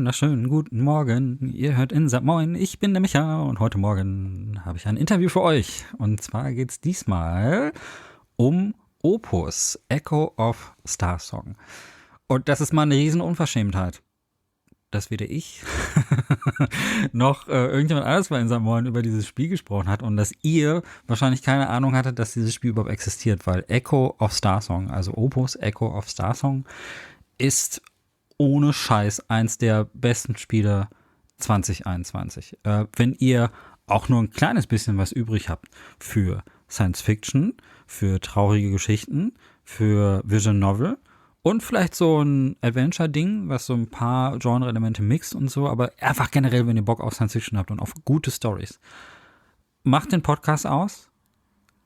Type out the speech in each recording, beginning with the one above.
wunderschönen guten Morgen. Ihr hört Moin, ich bin der Micha und heute Morgen habe ich ein Interview für euch. Und zwar geht es diesmal um Opus, Echo of Starsong. Und das ist mal eine riesen Unverschämtheit, dass weder ich noch irgendjemand anderes bei Moin über dieses Spiel gesprochen hat und dass ihr wahrscheinlich keine Ahnung hattet, dass dieses Spiel überhaupt existiert, weil Echo of Starsong, also Opus, Echo of Starsong, ist ohne Scheiß eins der besten Spiele 2021. Wenn ihr auch nur ein kleines bisschen was übrig habt für Science-Fiction, für traurige Geschichten, für Visual Novel und vielleicht so ein Adventure-Ding, was so ein paar Genre-Elemente mixt und so, aber einfach generell, wenn ihr Bock auf Science-Fiction habt und auf gute Stories, macht den Podcast aus.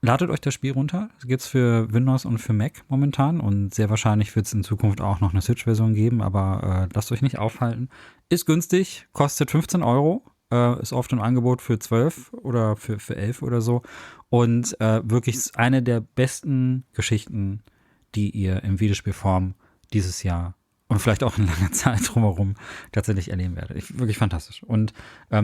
Ladet euch das Spiel runter. Das gibt's für Windows und für Mac momentan und sehr wahrscheinlich wird es in Zukunft auch noch eine Switch-Version geben, aber lasst euch nicht aufhalten. Ist günstig, kostet 15 Euro, ist oft im Angebot für 12 oder für 11 oder so und wirklich eine der besten Geschichten, die ihr im Videospielform dieses Jahr und vielleicht auch in langer Zeit drumherum tatsächlich erleben werdet. Wirklich fantastisch. Und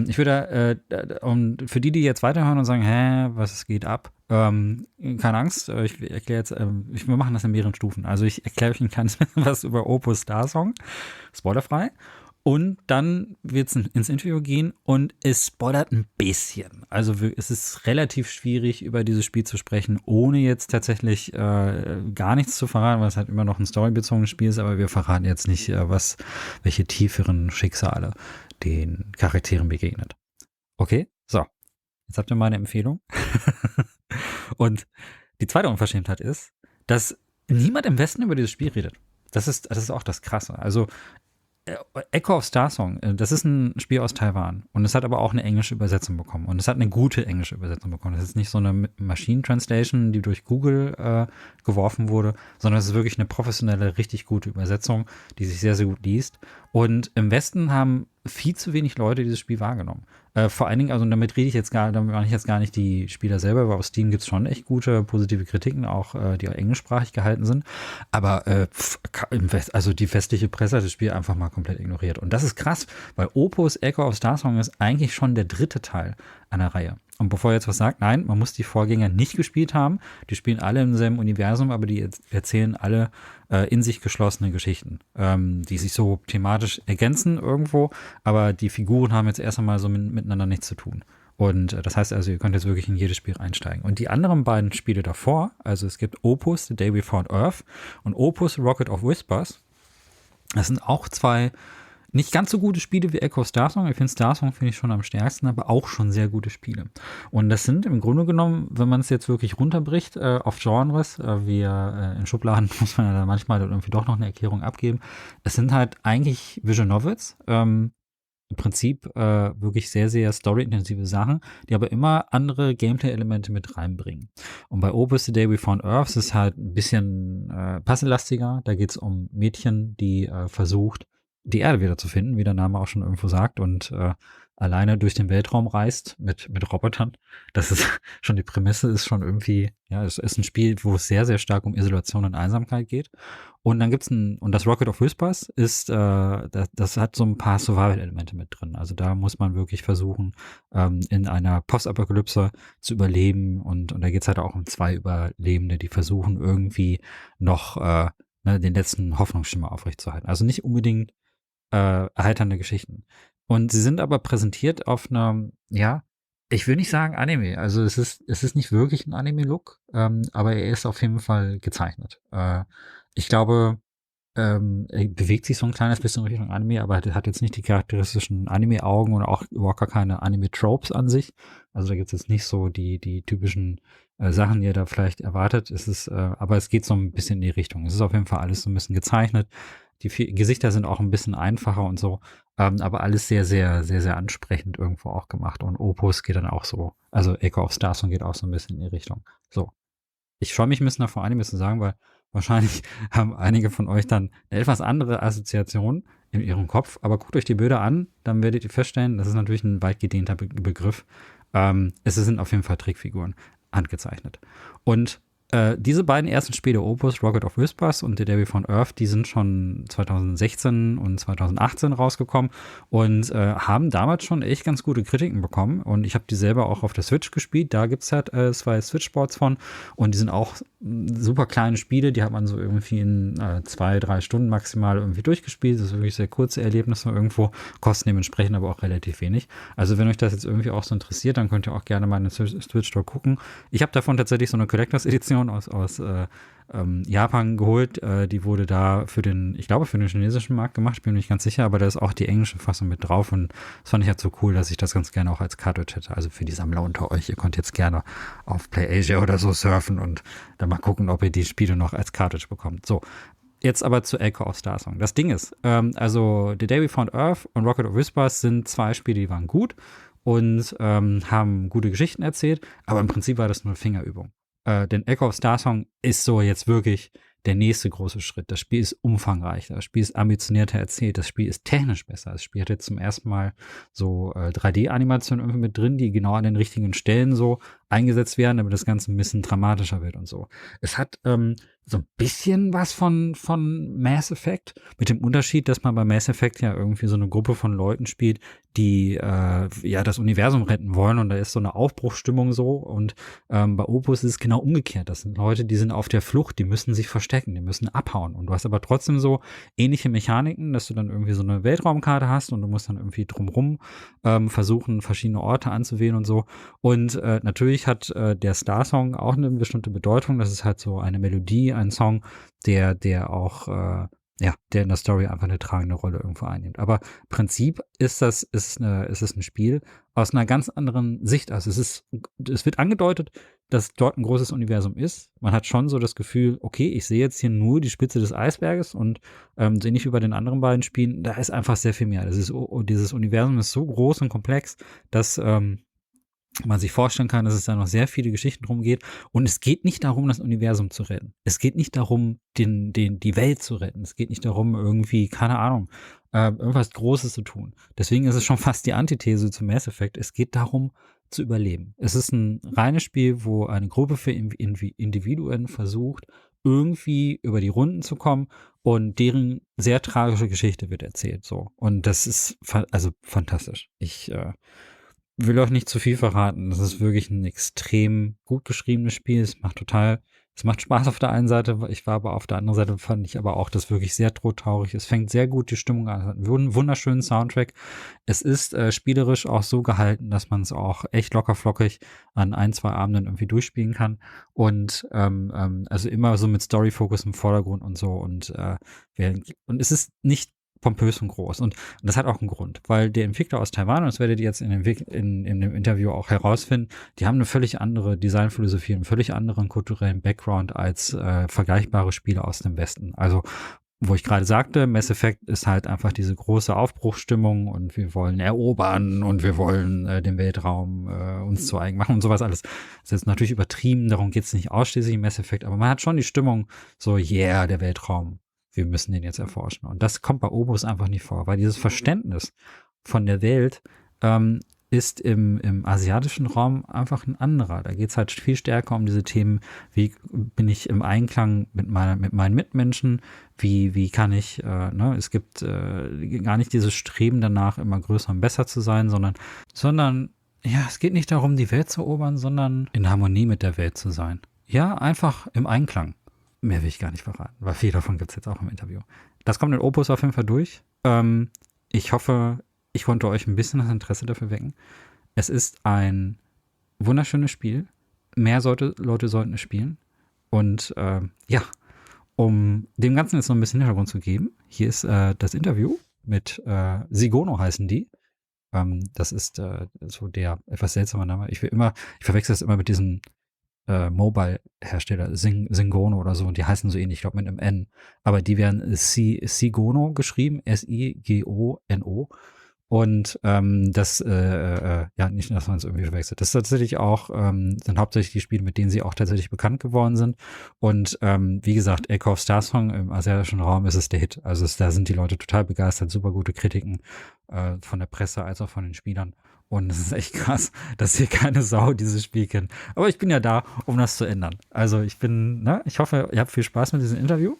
ich würde, und für die jetzt weiterhören und sagen, was geht ab? Keine Angst, ich erkläre jetzt, wir machen das in mehreren Stufen. Also ich erkläre euch ein kleines bisschen was über Opus Starsong, spoilerfrei. Und dann wird es ins Interview gehen und es spoilert ein bisschen. Also es ist relativ schwierig, über dieses Spiel zu sprechen, ohne jetzt tatsächlich gar nichts zu verraten, weil es halt immer noch ein storybezogenes Spiel ist, aber wir verraten jetzt nicht, welche tieferen Schicksale den Charakteren begegnet. Okay, so. Jetzt habt ihr meine Empfehlung. Und die zweite Unverschämtheit ist, dass niemand im Westen über dieses Spiel redet. Das ist auch das Krasse. Also Echo of Starsong, das ist ein Spiel aus Taiwan und es hat aber auch eine englische Übersetzung bekommen und es hat eine gute englische Übersetzung bekommen. Das ist nicht so eine Machine Translation, die durch Google geworfen wurde, sondern es ist wirklich eine professionelle, richtig gute Übersetzung, die sich sehr, sehr gut liest. Und im Westen haben viel zu wenig Leute dieses Spiel wahrgenommen. Vor allen Dingen, also damit meine ich jetzt gar nicht die Spieler selber, aber auf Steam gibt es schon echt gute, positive Kritiken, auch die auch englischsprachig gehalten sind. Aber also die westliche Presse hat das Spiel einfach mal komplett ignoriert. Und das ist krass, weil Opus Echo of Starsong ist eigentlich schon der dritte Teil einer Reihe. Und bevor ihr jetzt was sagt, nein, man muss die Vorgänger nicht gespielt haben. Die spielen alle im selben Universum, aber die erzählen alle in sich geschlossene Geschichten, die sich so thematisch ergänzen irgendwo, aber die Figuren haben jetzt erst einmal so miteinander nichts zu tun. Und das heißt also, ihr könnt jetzt wirklich in jedes Spiel einsteigen. Und die anderen beiden Spiele davor, also es gibt Opus, The Day We Found Earth und Opus, Rocket of Whispers, das sind auch zwei nicht ganz so gute Spiele wie Echo of Starsong. Ich finde Starsong schon am stärksten, aber auch schon sehr gute Spiele. Und das sind im Grunde genommen, wenn man es jetzt wirklich runterbricht auf Genres, in Schubladen muss man ja manchmal irgendwie doch noch eine Erklärung abgeben. Es sind halt eigentlich Visual Novels, im Prinzip wirklich sehr, sehr storyintensive Sachen, die aber immer andere Gameplay-Elemente mit reinbringen. Und bei Opus The Day We Found Earth ist es halt ein bisschen puzzle-lastiger. Da geht es um Mädchen, die versucht, die Erde wieder zu finden, wie der Name auch schon irgendwo sagt, und alleine durch den Weltraum reist mit Robotern. Das ist schon die Prämisse, ist schon irgendwie, ja, es ist ein Spiel, wo es sehr, sehr stark um Isolation und Einsamkeit geht. Und dann gibt's und das Rocket of Whispers ist, das hat so ein paar Survival-Elemente mit drin. Also da muss man wirklich versuchen, in einer Postapokalypse zu überleben. Und da geht's halt auch um zwei Überlebende, die versuchen irgendwie noch den letzten Hoffnungsschimmer aufrechtzuerhalten. Also nicht unbedingt erheiternde Geschichten. Und sie sind aber präsentiert auf einer, ja, ich will nicht sagen Anime, also es ist nicht wirklich ein Anime-Look, aber er ist auf jeden Fall gezeichnet. Ich glaube, er bewegt sich so ein kleines bisschen Richtung Anime, aber er hat jetzt nicht die charakteristischen Anime-Augen und auch überhaupt gar keine Anime-Tropes an sich. Also da gibt es jetzt nicht so die typischen Sachen, die ihr da vielleicht erwartet. Aber es geht so ein bisschen in die Richtung. Es ist auf jeden Fall alles so ein bisschen gezeichnet. Die Gesichter sind auch ein bisschen einfacher und so, aber alles sehr, sehr, sehr, sehr ansprechend irgendwo auch gemacht. Und Opus geht dann auch so, also Echo of Starsong geht auch so ein bisschen in die Richtung. So. Ich scheue mich ein bisschen davor, Anime zu sagen, weil wahrscheinlich haben einige von euch dann eine etwas andere Assoziation in ihrem Kopf. Aber guckt euch die Bilder an, dann werdet ihr feststellen, das ist natürlich ein weit gedehnter Begriff. Es sind auf jeden Fall Trickfiguren, handgezeichnet. Und Diese beiden ersten Spiele, Opus, Rocket of Whispers und The Devil von Earth, die sind schon 2016 und 2018 rausgekommen und haben damals schon echt ganz gute Kritiken bekommen. Und ich habe die selber auch auf der Switch gespielt. Da gibt es halt 2 Switch-Sports von und die sind auch super kleine Spiele. Die hat man so irgendwie in 2-3 Stunden maximal irgendwie durchgespielt. Das ist wirklich sehr kurze Erlebnisse irgendwo, kosten dementsprechend aber auch relativ wenig. Also wenn euch das jetzt irgendwie auch so interessiert, dann könnt ihr auch gerne mal in den Switch Store gucken. Ich habe davon tatsächlich so eine Collectors Edition aus Japan geholt. Die wurde da für den chinesischen Markt gemacht, ich bin mir nicht ganz sicher, aber da ist auch die englische Fassung mit drauf und das fand ich halt so cool, dass ich das ganz gerne auch als Cartridge hätte. Also für die Sammler unter euch, ihr könnt jetzt gerne auf PlayAsia oder so surfen und dann mal gucken, ob ihr die Spiele noch als Cartridge bekommt. So, jetzt aber zu Echo of Starsong. Das Ding ist, also The Day We Found Earth und Rocket of Whispers sind 2 Spiele, die waren gut und haben gute Geschichten erzählt, aber im Prinzip war das nur eine Fingerübung. Denn Echo of Starsong ist so jetzt wirklich der nächste große Schritt. Das Spiel ist umfangreicher, das Spiel ist ambitionierter erzählt, das Spiel ist technisch besser. Das Spiel hat jetzt zum ersten Mal so 3D-Animationen irgendwie mit drin, die genau an den richtigen Stellen so eingesetzt werden, damit das Ganze ein bisschen dramatischer wird und so. Es hat so ein bisschen was von Mass Effect, mit dem Unterschied, dass man bei Mass Effect ja irgendwie so eine Gruppe von Leuten spielt, die ja das Universum retten wollen und da ist so eine Aufbruchsstimmung so und bei Opus ist es genau umgekehrt. Das sind Leute, die sind auf der Flucht, die müssen sich verstecken, die müssen abhauen und du hast aber trotzdem so ähnliche Mechaniken, dass du dann irgendwie so eine Weltraumkarte hast und du musst dann irgendwie drumrum versuchen, verschiedene Orte anzuwählen und so und natürlich hat der Starsong auch eine bestimmte Bedeutung. Das ist halt so eine Melodie, ein Song, der auch, der in der Story einfach eine tragende Rolle irgendwo einnimmt. Aber im Prinzip ist es ein Spiel aus einer ganz anderen Sicht. Also es wird angedeutet, dass dort ein großes Universum ist. Man hat schon so das Gefühl, okay, ich sehe jetzt hier nur die Spitze des Eisberges und sehe nicht über den anderen beiden Spielen. Da ist einfach sehr viel mehr. Dieses Universum ist so groß und komplex, dass man sich vorstellen kann, dass es da noch sehr viele Geschichten drum geht. Und es geht nicht darum, das Universum zu retten. Es geht nicht darum, die Welt zu retten. Es geht nicht darum, irgendwie, keine Ahnung, irgendwas Großes zu tun. Deswegen ist es schon fast die Antithese zu Mass Effect. Es geht darum, zu überleben. Es ist ein reines Spiel, wo eine Gruppe für Individuen versucht, irgendwie über die Runden zu kommen und deren sehr tragische Geschichte wird erzählt. So. Und das ist also fantastisch. Ich will euch nicht zu viel verraten. Das ist wirklich ein extrem gut geschriebenes Spiel. Es macht Spaß auf der einen Seite. Ich war aber auf der anderen Seite, fand ich aber auch das wirklich sehr todtraurig. Es fängt sehr gut die Stimmung an. Es hat einen wunderschönen Soundtrack. Es ist spielerisch auch so gehalten, dass man es auch echt lockerflockig an 1-2 Abenden irgendwie durchspielen kann. Und also immer so mit Story-Fokus im Vordergrund und so. Und es ist nicht pompös und groß. Und das hat auch einen Grund, weil der Entwickler aus Taiwan, und das werdet ihr jetzt in dem Interview auch herausfinden, die haben eine völlig andere Designphilosophie, einen völlig anderen kulturellen Background als vergleichbare Spiele aus dem Westen. Also wo ich gerade sagte, Mass Effect ist halt einfach diese große Aufbruchsstimmung und wir wollen erobern und wir wollen den Weltraum uns zu eigen machen und sowas alles. Das ist jetzt natürlich übertrieben, darum geht es nicht ausschließlich im Mass Effect, aber man hat schon die Stimmung so, yeah, der Weltraum, wir müssen den jetzt erforschen. Und das kommt bei Opus einfach nicht vor, weil dieses Verständnis von der Welt ist im asiatischen Raum einfach ein anderer. Da geht es halt viel stärker um diese Themen, wie bin ich im Einklang mit meinen Mitmenschen, wie kann ich, es gibt gar nicht dieses Streben danach, immer größer und besser zu sein, sondern ja, es geht nicht darum, die Welt zu erobern, sondern in Harmonie mit der Welt zu sein. Ja, einfach im Einklang. Mehr will ich gar nicht verraten, weil viel davon gibt es jetzt auch im Interview. Das kommt in Opus auf jeden Fall durch. Ich hoffe, ich konnte euch ein bisschen das Interesse dafür wecken. Es ist ein wunderschönes Spiel. Mehr Leute sollten es spielen. Und um dem Ganzen jetzt noch ein bisschen Hintergrund zu geben, hier ist das Interview mit Sigono heißen die. Das ist so der etwas seltsame Name. Ich verwechsel das immer mit diesem Mobile-Hersteller, Sigono oder so, und die heißen so ähnlich, ich glaube mit einem N. Aber die werden Sigono geschrieben, Sigono. Und ja, nicht, dass man es irgendwie verwechselt. Das ist tatsächlich auch, sind hauptsächlich die Spiele, mit denen sie auch tatsächlich bekannt geworden sind. Und wie gesagt, Echo of Starsong im asiatischen Raum ist es der Hit. Also da sind die Leute total begeistert, super gute Kritiken von der Presse als auch von den Spielern. Und es ist echt krass, dass hier keine Sau dieses Spiel kennt. Aber ich bin ja da, um das zu ändern. Also ich hoffe, ihr habt viel Spaß mit diesem Interview.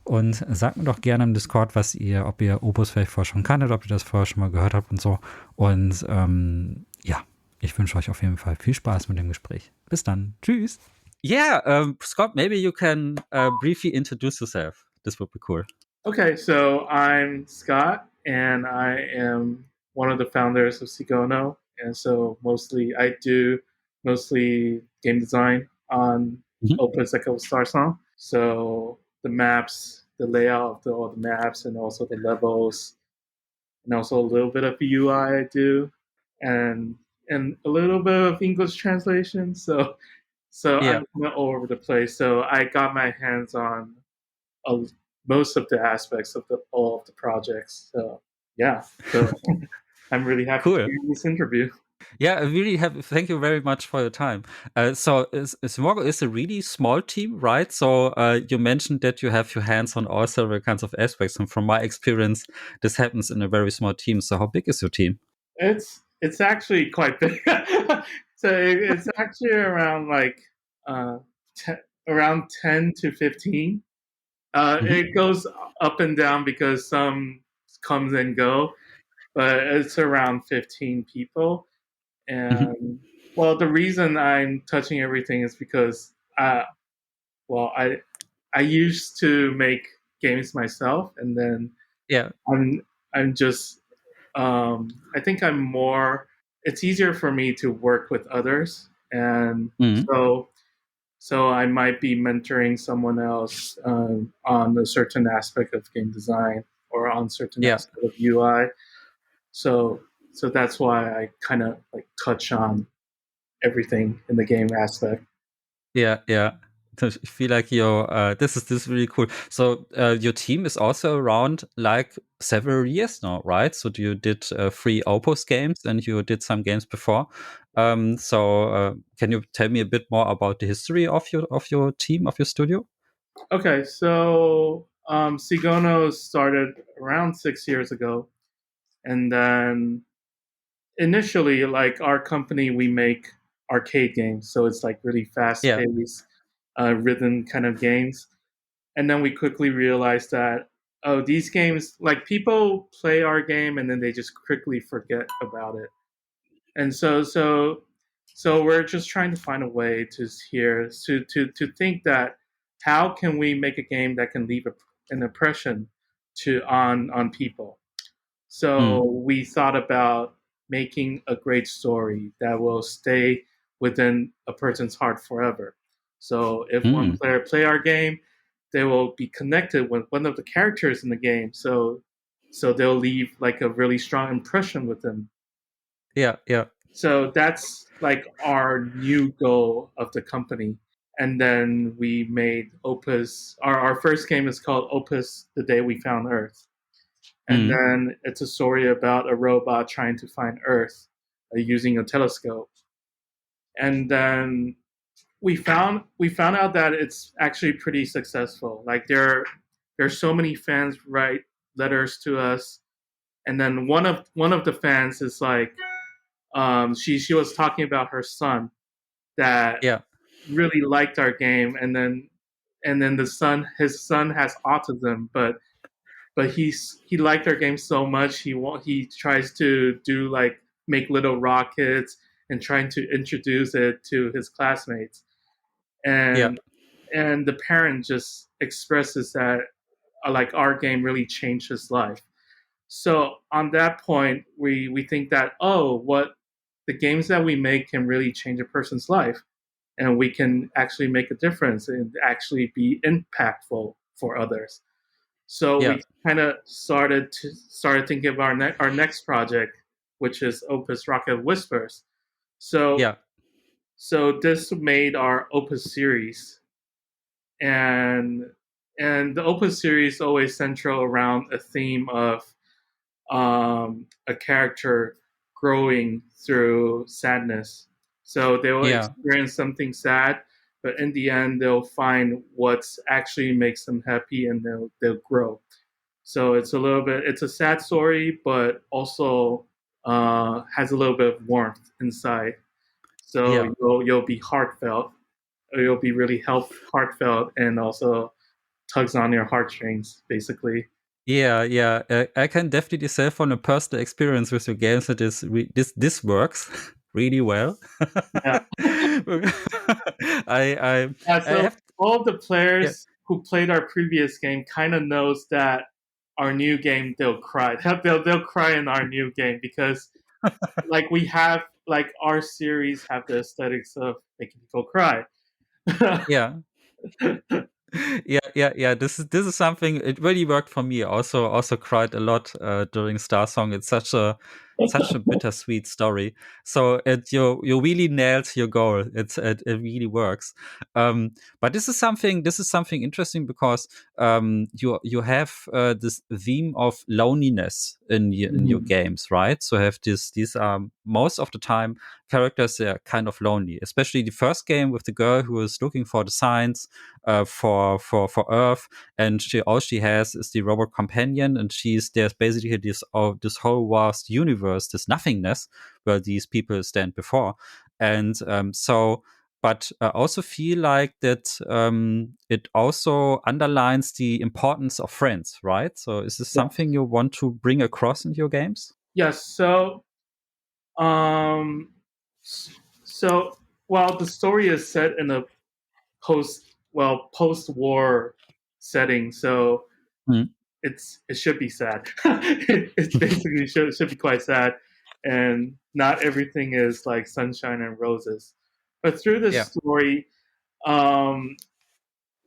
Und sagt mir doch gerne im Discord, ob ihr Opus vielleicht vorher schon kanntet, ob ihr das vorher schon mal gehört habt und so. Und ja, ich wünsche euch auf jeden Fall viel Spaß mit dem Gespräch. Bis dann. Tschüss. Yeah, Scott, maybe you can briefly introduce yourself. This would be cool. Okay, so I'm Scott, and I am one of the founders of Sigono. And so I do mostly game design on Opus Echo of Starsong. So the maps, the layout of all the maps, and also the levels, and also a little bit of UI I do, and a little bit of English translation. So Yeah. I'm kind of all over the place. So I got my hands on most of the aspects of all of the projects. So yeah, so I'm really happy to be in this interview. Yeah, I really thank you very much for your time. So Sigono is a really small team, right? So you mentioned that you have your hands on all several kinds of aspects, and from my experience, this happens in a very small team. So how big is your team? It's actually quite big. So it's actually around like around 10 to 15. It goes up and down because some comes and go, but it's around 15 people. And well, the reason I'm touching everything is because I used to make games myself, and then Yeah. I'm just I think I'm more. It's easier for me to work with others, and so I might be mentoring someone else on a certain aspect of game design or on certain aspect of UI. So that's why I kind of like touch on everything in the game aspect. Yeah. I feel like this is really cool. So your team is also around like several years now, right? So you did 3 Opus games and you did some games before. So can you tell me a bit more about the history of your team, of your studio? Okay, so Sigono started around 6 years ago, and then initially, like our company, we make arcade games, so it's like really fast-paced, rhythm kind of games. And then we quickly realized that these games, like people play our game and then they just quickly forget about it. And so we're just trying to find a way to think that how can we make a game that can leave an impression on people. So we thought about making a great story that will stay within a person's heart forever. So if one player play our game, they will be connected with one of the characters in the game. So they'll leave like a really strong impression with them. Yeah. So that's like our new goal of the company. And then we made Opus. Our first game is called Opus: The Day We Found Earth. And then it's a story about a robot trying to find Earth using a telescope. And then we found out that it's actually pretty successful. Like there's so many fans write letters to us, and then one of the fans is like, she was talking about her son that really liked our game, and then his son has autism, but he liked our game so much he tries to do like make little rockets and trying to introduce it to his classmates, and the parent just expresses that like our game really changed his life. So on that point, we think that what the games that we make can really change a person's life, and we can actually make a difference and actually be impactful for others. So we kind of started thinking of our next project, which is Opus Rocket Whispers. So this made our Opus series, and the Opus series always central around a theme of a character growing through sadness. So they will Yeah. experience something sad, but in the end, they'll find what's actually makes them happy, and they'll grow. So it's a sad story, but also has a little bit of warmth inside. So Yeah. you'll be heartfelt, or you'll be really heartfelt, and also tugs on your heartstrings, basically. Yeah, yeah, I can definitely say from a personal experience with your games that this works really well. Yeah. I Yeah, I so have all the yeah. players who played our previous game kind of knows that our new game they'll cry. They'll cry in our new game because like we have like our series have the aesthetics of making people cry. Yeah. Yeah. This is something. It really worked for me. Also cried a lot during Star Song. It's such a bittersweet story. So you really nailed your goal. It really works. But this is something interesting because you have this theme of loneliness in your Mhm. games, right? So have these most of the time characters, they are kind of lonely, especially the first game with the girl who is looking for the signs for Earth, and all she has is the robot companion, and there's basically this whole vast universe, this nothingness where these people stand before, and so. But I also feel like that it also underlines the importance of friends, right? So is this Yeah. something you want to bring across in your games? Yes. Um, so while the story is set in a post-war setting, so Mm. it should be sad. It's basically should be quite sad, and not everything is like sunshine and roses. But through this Yeah. story, um,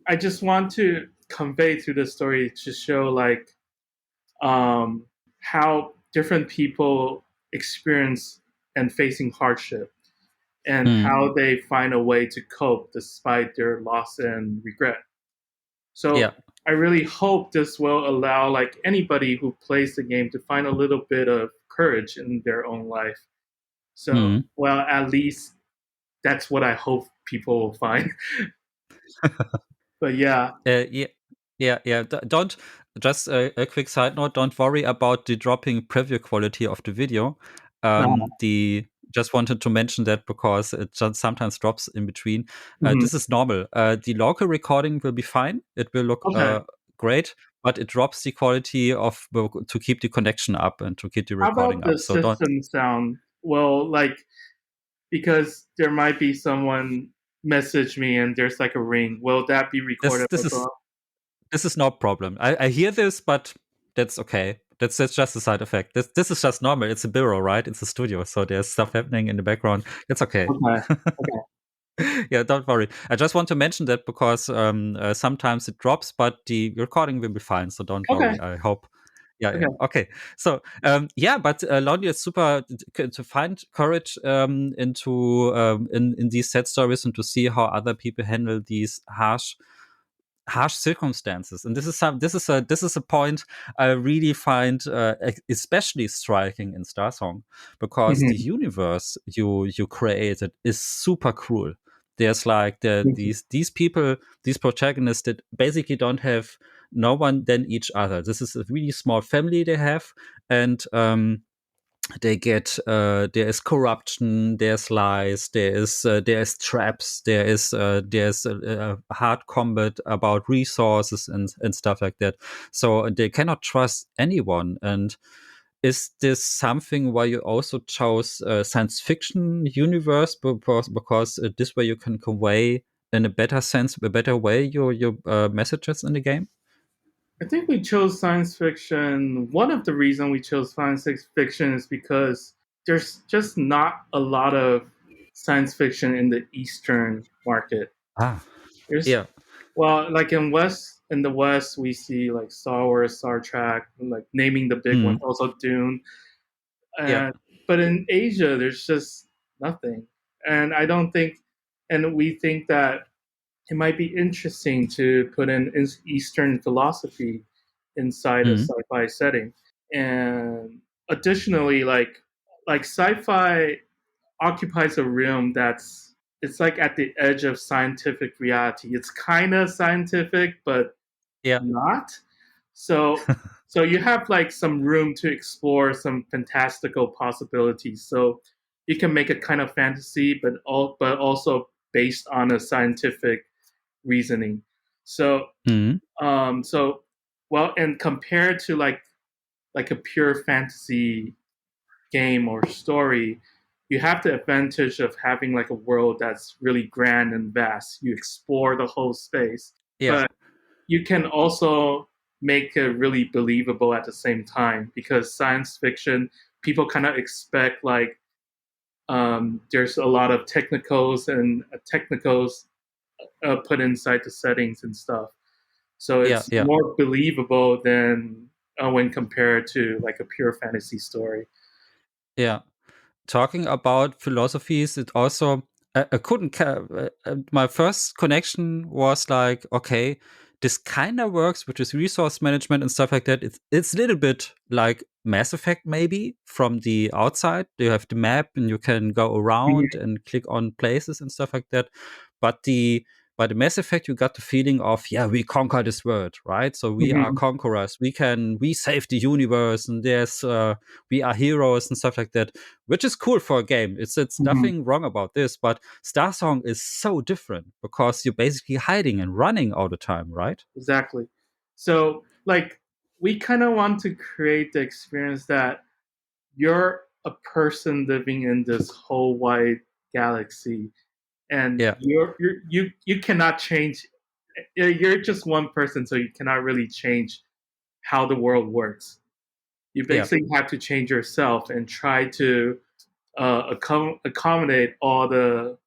I just want to convey through the story to show like how different people experience and facing hardship, and Mm. how they find a way to cope despite their loss and regret. Yeah. So I really hope this will allow like anybody who plays the game to find a little bit of courage in their own life. So, Mm. well, at least that's what I hope people will find. But yeah, Yeah, yeah. Don't just a quick side note. Don't worry about the dropping preview quality of the video. The Just wanted to mention that because it just sometimes drops in between. mhm. This is normal. The local recording will be fine. It will look Okay. great, but it drops the quality to keep the connection up and to keep the How recording about the up. So don't. system sound? Well, like because there might be someone message me and there's like a ring. Will that be This recorded this as is well? this is no problem. I hear this, but that's okay. That's just a side effect. This is just normal. It's a bureau, right? It's a studio, so there's stuff happening in the background. It's okay. Okay. Okay. Yeah, don't worry. I just want to mention that because sometimes it drops, but the recording will be fine. So don't Okay. worry. I hope. Yeah, yeah. Okay. Okay. So, yeah, but Lonely is super to find courage in these sad stories and to see how other people handle these harsh circumstances. And this is a point I really find especially striking in Star Song, because the Mhm. universe you created is super cruel. There's like these people, these protagonists that basically don't have no one than each other. This is a really small family they have, and they get there is corruption, there's lies, there is traps, there's hard combat about resources and stuff like that. So they cannot trust anyone. And is this something why you also chose science fiction universe, because this way you can convey in a better sense, a better way, your messages in the game? I think we chose science fiction. One of the reasons we chose science fiction is because there's just not a lot of science fiction in the Eastern market. Ah, There's yeah. well, like in the West, we see like Star Wars, Star Trek, like naming the big ones, Mm, also Dune. yeah. And but in Asia, there's just nothing. And I don't think, and we think that it might be interesting to put in Eastern philosophy inside a Mm, sci-fi setting. And additionally, like sci-fi occupies a realm that's it's like at the edge of scientific reality. It's kind of scientific, but Yeah. not. So so you have like some room to explore some fantastical possibilities. So you can make a kind of fantasy, but also based on a scientific reasoning. So Mm. so well, and compared to like a pure fantasy game or story, you have the advantage of having like a world that's really grand and vast. You explore the whole space, Yeah. but you can also make it really believable at the same time because science fiction people kind of expect like there's a lot of technicals put inside the settings and stuff, so Yeah. it's Yeah. more believable than when compared to like a pure fantasy story. Yeah. Talking about philosophies, it also I couldn't. My first connection was like, okay, this kind of works with this resource management and stuff like that. It's a little bit like Mass Effect, maybe from the outside. You have the map and you can go around Mhm. and click on places and stuff like that. But the by the Mass Effect, you got the feeling of, yeah, we conquer this world, right? So we are Mhm. conquerors. We save the universe, and we are heroes and stuff like that, which is cool for a game. It's Mhm. nothing wrong about this, but Starsong is so different because you're basically hiding and running all the time, right? Exactly. So, like, we kind of want to create the experience that you're a person living in this whole wide galaxy, and Yeah, you cannot change. You're just one person, so you cannot really change how the world works. You yeah, basically have to change yourself and try to accommodate all the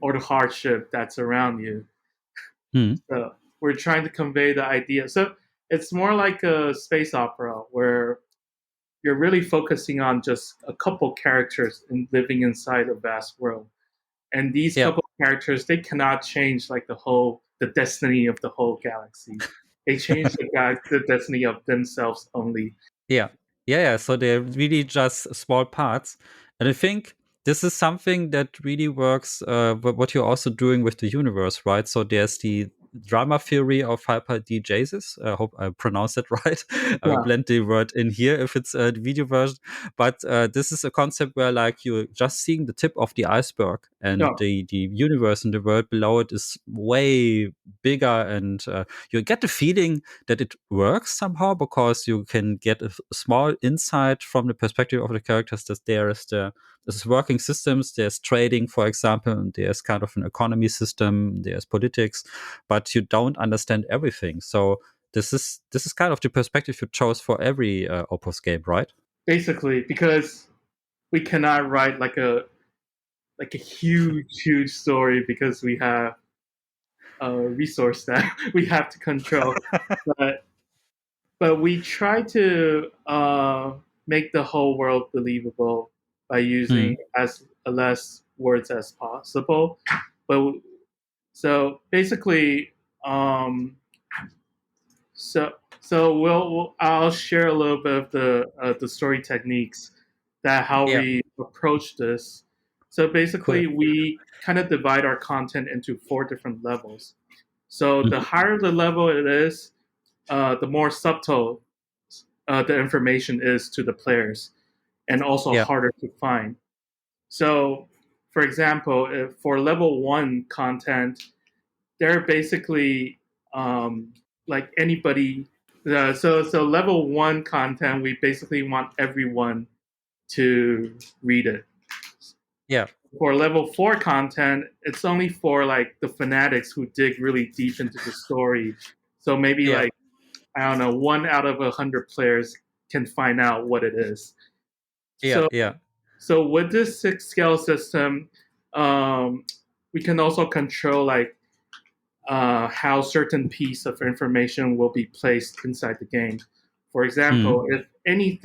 hardship that's around you. hmm, So we're trying to convey the idea. So it's more like a space opera where you're really focusing on just a couple characters and living inside a vast world. And these yeah. couple characters, they cannot change like the destiny of the whole galaxy. They change the destiny of themselves only. Yeah. Yeah. So they're really just small parts. And I think this is something that really works, what you're also doing with the universe, right? So there's the drama theory of hyper-DJs. I hope I pronounced it right. I will Yeah, blend the word in here if it's the video version. But this is a concept where like you're just seeing the tip of the iceberg, and yeah, the universe and the world below it is way bigger, and you get the feeling that it works somehow because you can get a small insight from the perspective of the characters that there's working systems, there's trading, for example, and there's kind of an economy system, there's politics, but you don't understand everything. So this is kind of the perspective you chose for every Opus game, right? basically because we cannot write like a huge story because we have a resource that we have to control. But we try to make the whole world believable by using Mm. as less words as possible. But so basically, um, I'll share a little bit of the story techniques that how Yeah, we approach this. So cool. basically, we kind of divide our content into four different levels. So the Hmm. higher the level it is, the more subtle the information is to the players, and also Yeah, harder to find. So, for example, if for level one content, they're basically like anybody. So level one content, we basically want everyone to read it. yeah, For level four content, it's only for like the fanatics who dig really deep into the story. So maybe yeah, like I don't know, 1 out of 100 players can find out what it is. yeah, So, yeah, so with this six scale system, um, we can also control like how certain piece of information will be placed inside the game. For mm. example, if any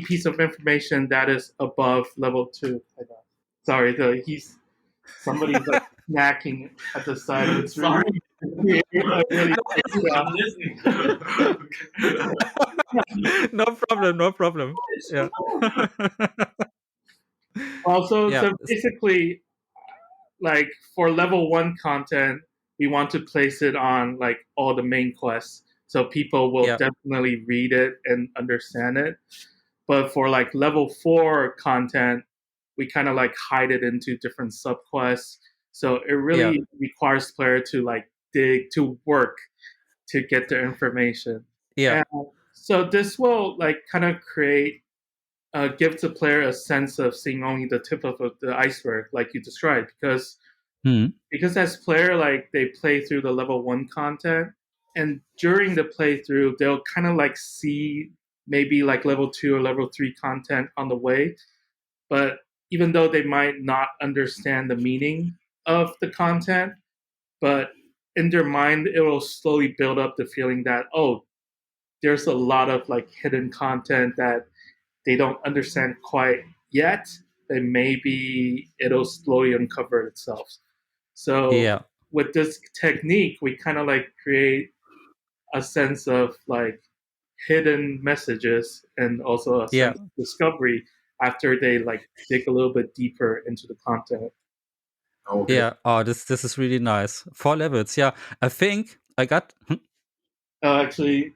piece of information that is above level two, sorry, he's somebody's like snacking at the side. It's really, Sorry. really, No problem, no problem. Yeah. Also, Yeah. so basically, like for level 1 content, we want to place it on like all the main quests, so people will Yeah. definitely read it and understand it. But for like level 4 content, we kind of like hide it into different subquests. So it really requires player to like dig, to work to get the information. Yeah. And so this will like kind of create, give the player a sense of seeing only the tip of the iceberg, like you described, because as player, like they play through the level 1 content, and during the playthrough, they'll kind of like see maybe like level 2 or level 3 content on the way. But even though they might not understand the meaning of the content, but in their mind, it will slowly build up the feeling that, oh, there's a lot of like hidden content that they don't understand quite yet, then maybe it'll slowly uncover itself. So Yeah. with this technique, we kind of like create a sense of like hidden messages and also a Yeah. sense of discovery after they like dig a little bit deeper into the content. Okay. Yeah. Oh, this is really nice. 4 levels. Yeah. I think I got. Actually,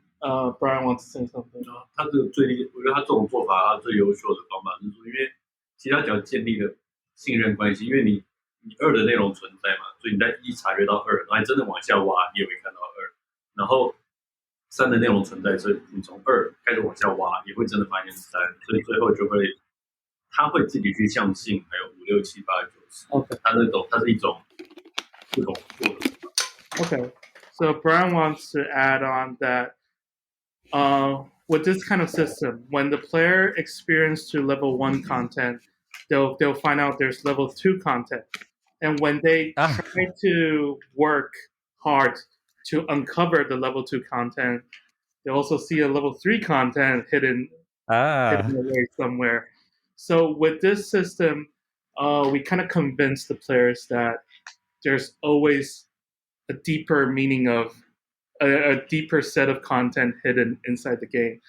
Brian wants to say something. 他这个最厉，我觉得他这种做法，他最优秀的方法就是说，因为其实他只要建立了信任关系，因为你二的内容存在嘛，所以你在一查阅到二，然后你真的往下挖，你也会看到二，然后三的内容存在，所以你从二开始往下挖，也会真的发现三，所以最后就会他会自己去相信，还有5、6、7、8、9、10。Okay. 它是一种不同做的。Okay. So Brian wants to add on that with this kind of system, when the player experiences to level 1 content, they'll find out there's level 2 content. And when they try to work hard to uncover the level 2 content, they also see a level 3 content hidden away somewhere. So with this system, we kind of convince the players that there's always a deeper meaning of a deeper set of content hidden inside the game.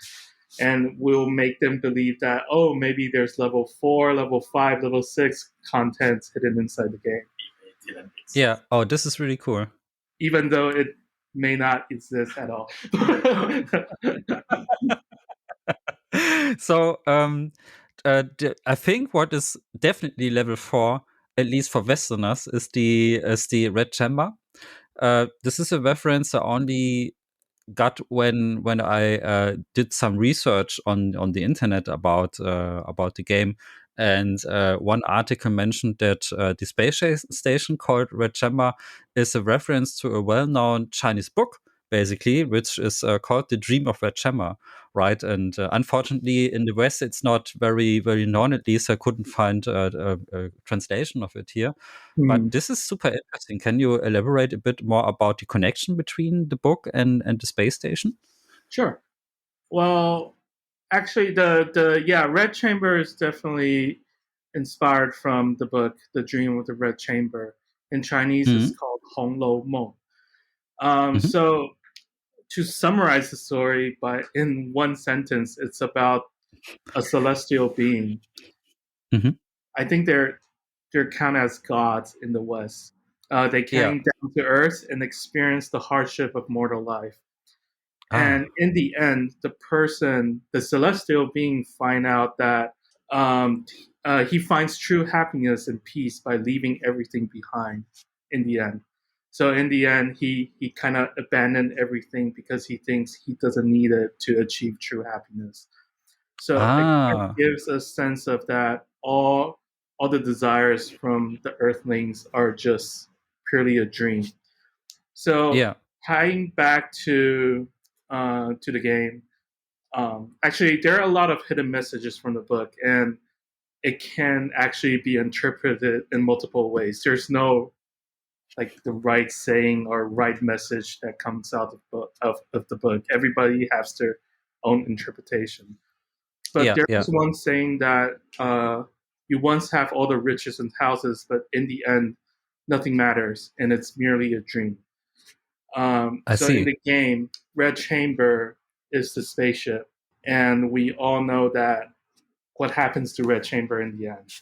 And we'll make them believe that, oh, maybe there's level 4, level 5, level 6 content hidden inside the game. Yeah. Oh, this is really cool. Even though it may not exist at all. So, I think what is definitely level 4, at least for Westerners, is the red chamber. This is a reference I only got when I did some research on the internet about the game, and one article mentioned that the space station called Red Chamber is a reference to a well-known Chinese book, basically, which is called The Dream of Red Chamber, right? And unfortunately, in the West, it's not very known. At least I couldn't find a translation of it here. But this is super interesting. Can you elaborate a bit more about the connection between the book and the space station? Sure. Well, actually, the Red Chamber is definitely inspired from the book The Dream of the Red Chamber. In Chinese, it's called Hong Lou Meng. So to summarize the story in one sentence, it's about a celestial being. I think they're counted as gods in the West. They came down to Earth and experienced the hardship of mortal life. And in the end, the celestial being, find out that he finds true happiness and peace by leaving everything behind in the end. So in the end, he kind of abandoned everything because he thinks he doesn't need it to achieve true happiness. So it gives a sense of that all the desires from the Earthlings are just purely a dream. So tying back to the game, actually there are a lot of hidden messages from the book, and it can actually be interpreted in multiple ways. There's no like the right saying or right message that comes out of the book. Everybody has their own interpretation. But there's one saying that you once have all the riches and houses, but in the end, nothing matters, and it's merely a dream. So in the game, Red Chamber is the spaceship, and we all know that what happens to Red Chamber in the end.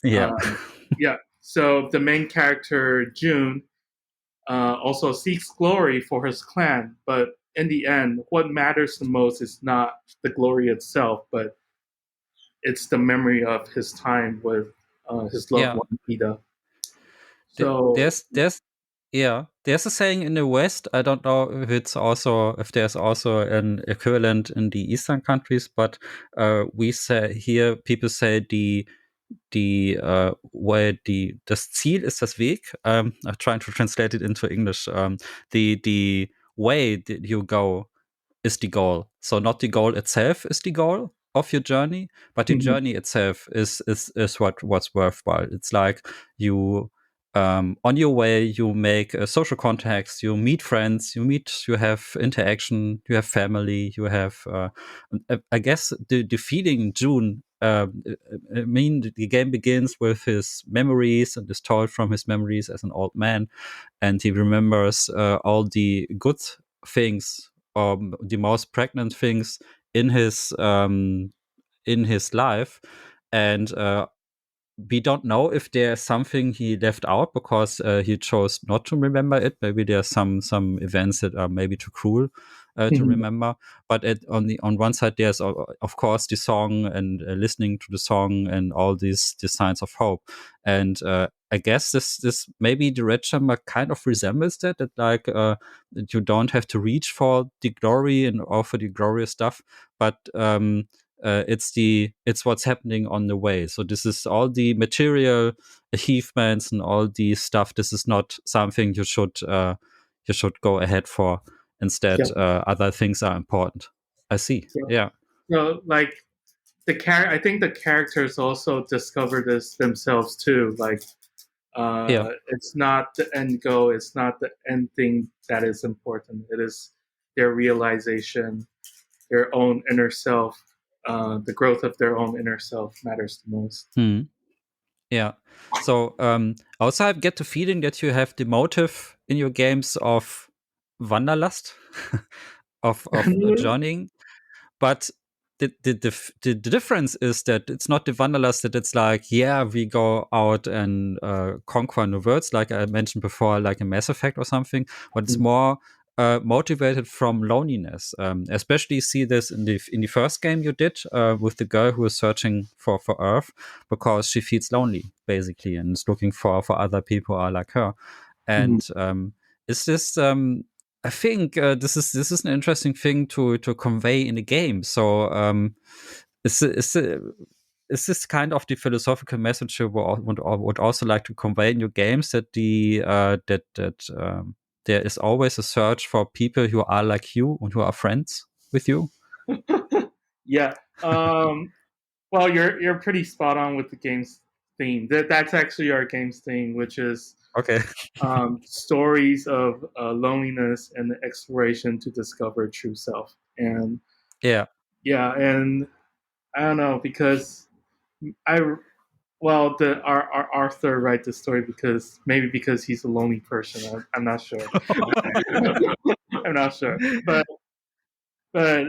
Yeah. Yeah. So the main character, June, also seeks glory for his clan, but in the end, what matters the most is not the glory itself, but it's the memory of his time with his loved one, Ida. So there's a saying in the West. I don't know if there's also an equivalent in the Eastern countries, but people say das Ziel ist das Weg. I'm trying to translate it into English. The way that you go is the goal. So not the goal itself is the goal of your journey, but the journey itself is what's worthwhile. It's like you on your way you make social contacts, you meet friends, you have interaction, you have family, you have I guess the feeling June. I mean, the game begins with his memories and is told from his memories as an old man, and he remembers all the good things, the most pregnant things in his life, and we don't know if there's something he left out because he chose not to remember it. Maybe there's some events that are maybe too cruel to remember. But on one side, there's of course the song and listening to the song and all these signs of hope. And I guess this maybe the Red Chamber kind of resembles that like that you don't have to reach for the glory and all for the glorious stuff, but it's what's happening on the way. So this is all the material achievements and all the stuff. This is not something you should go ahead for. Instead, other things are important. I see. Yeah. So like I think the characters also discover this themselves too. Like it's not the end goal. It's not the end thing that is important. It is their realization, their own inner self. The growth of their own inner self matters the most. Yeah. So also I get the feeling that you have the motive in your games of Wanderlust, of journeying, but the difference is that it's not the Wanderlust that it's like, yeah, we go out and conquer new worlds, like I mentioned before, like a Mass Effect or something, but it's more motivated from loneliness. Especially see this in the first game you did with the girl who is searching for Earth because she feels lonely basically and is looking for other people who are like her. And is this I think this is an interesting thing to convey in the game. So is this kind of the philosophical message you would also like to convey in your games, that there is always a search for people who are like you and who are friends with you? Yeah. Well, you're pretty spot on with the game's theme. That's actually our game's theme, which is okay. Stories of loneliness and the exploration to discover true self. And yeah, and I don't know, because our Arthur write the story because he's a lonely person. I'm not sure. I'm not sure, but that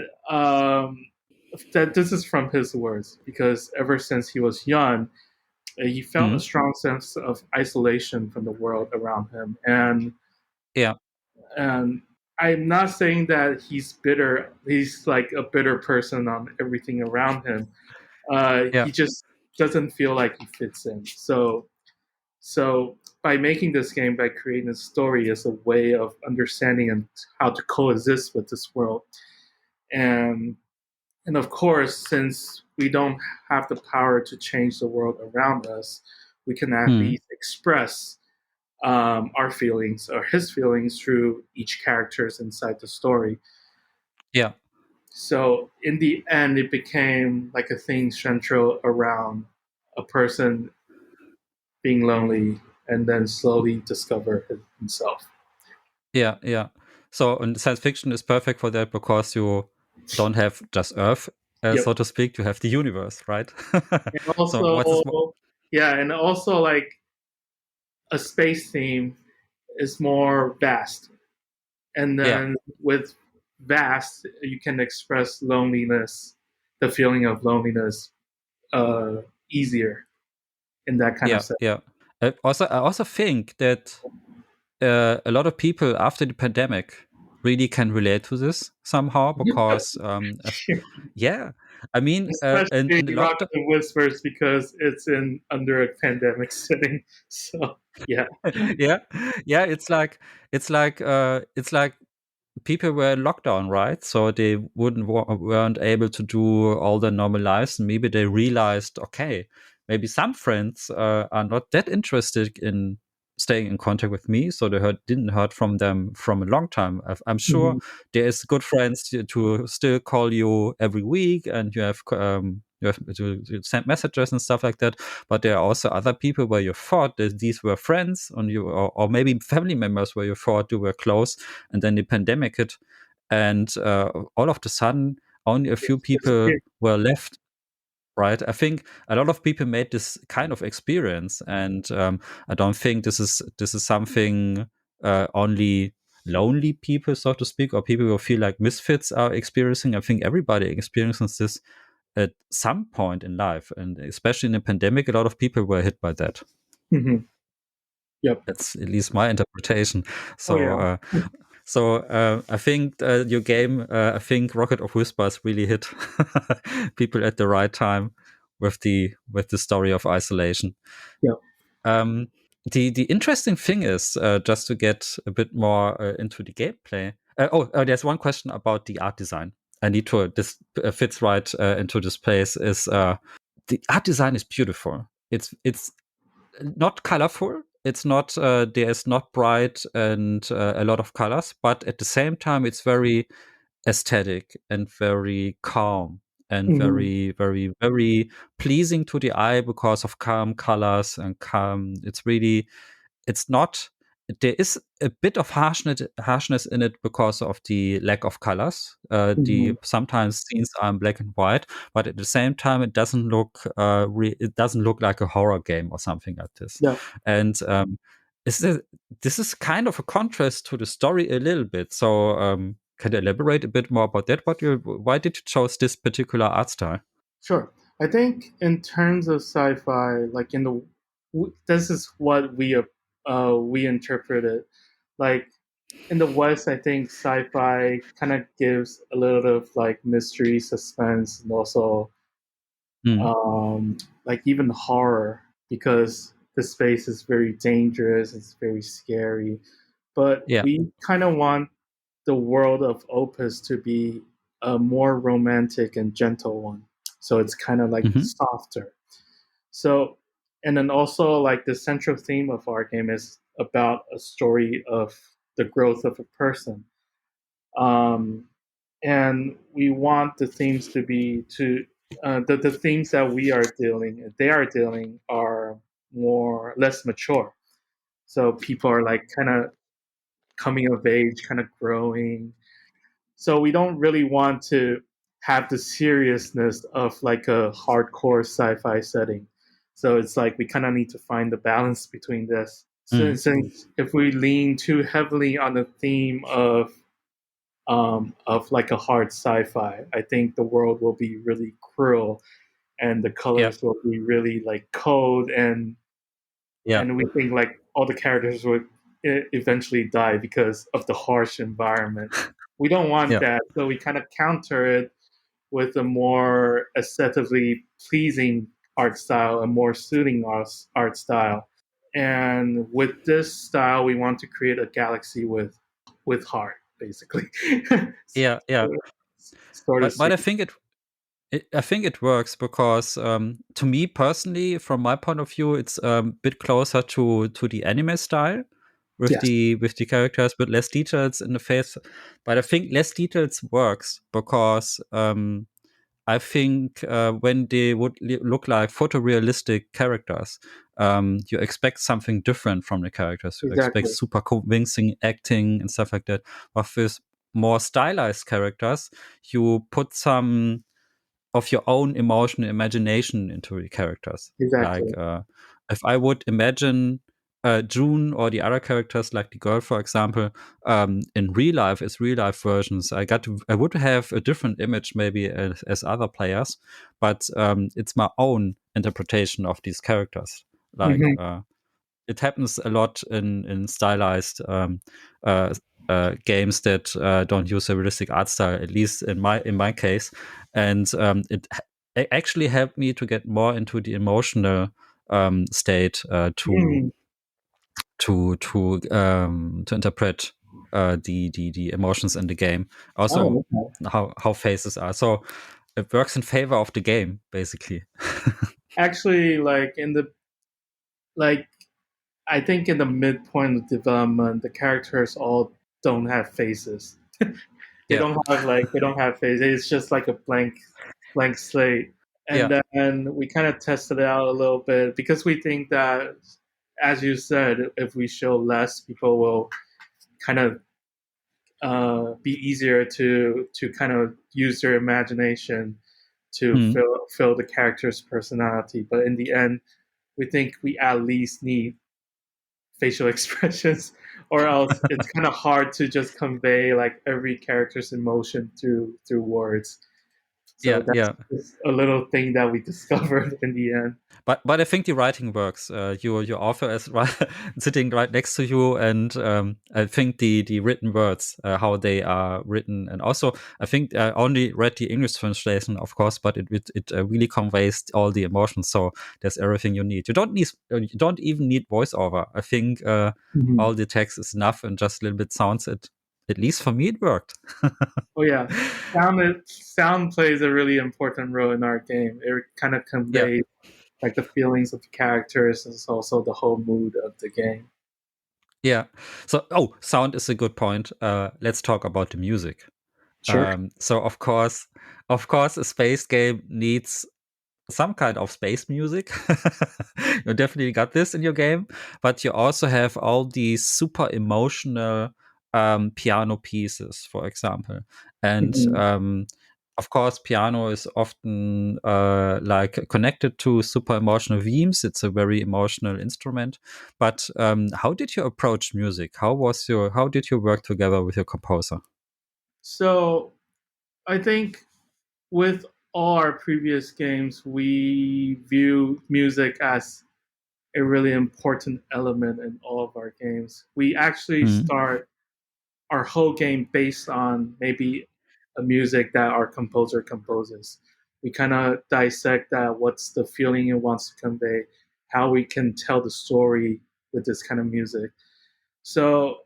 this is from his words, because ever since he was young, he felt a strong sense of isolation from the world around him, and I'm not saying that he's bitter. He's like a bitter person on everything around him. He just doesn't feel like he fits in. So by making this game, by creating a story as a way of understanding and how to coexist with this world, and of course, since we don't have the power to change the world around us, we can at least express our feelings or his feelings through each characters inside the story. Yeah. So in the end, it became like a thing central around a person being lonely and then slowly discover himself. Yeah, yeah. So, and science fiction is perfect for that because you don't have just Earth, so to speak. You have the universe, right? And also, and also like a space theme is more vast. And then with vast, you can express loneliness, the feeling of loneliness, easier in that kind of setting. Yeah. I also think that a lot of people after the pandemic really can relate to this somehow because I mean, Especially in the Rock lockdown. and Whispers because it's in under a pandemic setting. So yeah. It's like people were in lockdown, right? So they weren't able to do all their normal lives, and maybe they realized, okay, maybe some friends are not that interested in staying in contact with me, so they didn't heard from them from a long time. I'm sure there is good friends to still call you every week, and you have to send messages and stuff like that. But there are also other people where you thought that these were friends, or maybe family members where you thought you were close, and then the pandemic hit, and all of a sudden only a few people were left. Right, I think a lot of people made this kind of experience, and I don't think this is something only lonely people, so to speak, or people who feel like misfits are experiencing. I think everybody experiences this at some point in life, and especially in the pandemic, a lot of people were hit by that. Mm-hmm. Yep. That's at least my interpretation. So, I think your game, I think Rocket of Whispers really hit people at the right time with the story of isolation. Yep. The interesting thing is just to get a bit more into the gameplay. There's one question about the art design. I need to. This fits right into this place. Is the art design is beautiful. It's not colorful. It's not there's not bright and a lot of colors, but at the same time, it's very aesthetic and very calm and very, very, very pleasing to the eye because of calm colors and calm. It's not. There is a bit of harshness in it because of the lack of colors. The sometimes scenes are in black and white, but at the same time, it doesn't look it doesn't look like a horror game or something like this. Yeah. And this is kind of a contrast to the story a little bit. So can you elaborate a bit more about that? Why did you choose this particular art style? Sure. I think in terms of sci-fi, like this is what we interpret it. Like in the West, I think sci-fi kind of gives a little of like mystery, suspense, and also like even horror because the space is very dangerous. It's very scary, but Yeah. we kind of want the world of Opus to be a more romantic and gentle one. So it's kind of like softer. So, and then also like the central theme of our game is about a story of the growth of a person. And we want the themes to be the themes that they are dealing are less mature. So people are like kind of coming of age, kind of growing. So we don't really want to have the seriousness of like a hardcore sci-fi setting. So it's like we kind of need to find the balance between this. So since if we lean too heavily on the theme of like a hard sci-fi, I think the world will be really cruel, and the colors will be really like cold, and we think like all the characters would eventually die because of the harsh environment. We don't want that, so we kind of counter it with a more aesthetically pleasing art style, a more suiting art style. And with this style, we want to create a galaxy with heart, basically. Yeah. But I think it works because to me personally, from my point of view, it's a bit closer to the anime style with the characters, but less details in the face. But I think less details works because I think when they would look like photorealistic characters, you expect something different from the characters. You expect super convincing acting and stuff like that. But with more stylized characters, you put some of your own emotional imagination into the characters. Exactly. Like if I would imagine June or the other characters, like the girl, for example, in real life, as real life versions, I would have a different image maybe as other players, but it's my own interpretation of these characters. Like it happens a lot in stylized games that don't use a realistic art style, at least in my case, and it actually helped me to get more into the emotional state to interpret the emotions in the game. Also, how faces are. So it works in favor of the game, basically. Actually, I think in the midpoint of development, the characters all don't have faces. They don't have faces. It's just like a blank slate. And then we kind of tested it out a little bit because we think that, as you said, if we show less, people will kind of be easier to kind of use their imagination to fill the character's personality. But in the end, we think we at least need facial expressions, or else it's kind of hard to just convey like every character's emotion through words. So that's just a little thing that we discovered in the end. But I think the writing works. Your author is sitting right next to you, and I think the written words, how they are written, and also I think I only read the English translation, of course, but it really conveys all the emotions. So there's everything you need. You don't even need voiceover. I think all the text is enough, and just a little bit sounds. At least for me, it worked. Oh yeah, sound plays a really important role in our game. It kind of conveys like the feelings of the characters, and it's also the whole mood of the game. Yeah. So, sound is a good point. Let's talk about the music. Sure. So, of course, a space game needs some kind of space music. You definitely got this in your game, but you also have all these super emotional piano pieces, for example, and of course, piano is often like connected to super emotional themes. It's a very emotional instrument. But how did you approach music? How did you work together with your composer? So I think with all our previous games, we view music as a really important element in all of our games. We actually start our whole game based on maybe a music that our composer composes. We kind of dissect that, what's the feeling it wants to convey, how we can tell the story with this kind of music. So,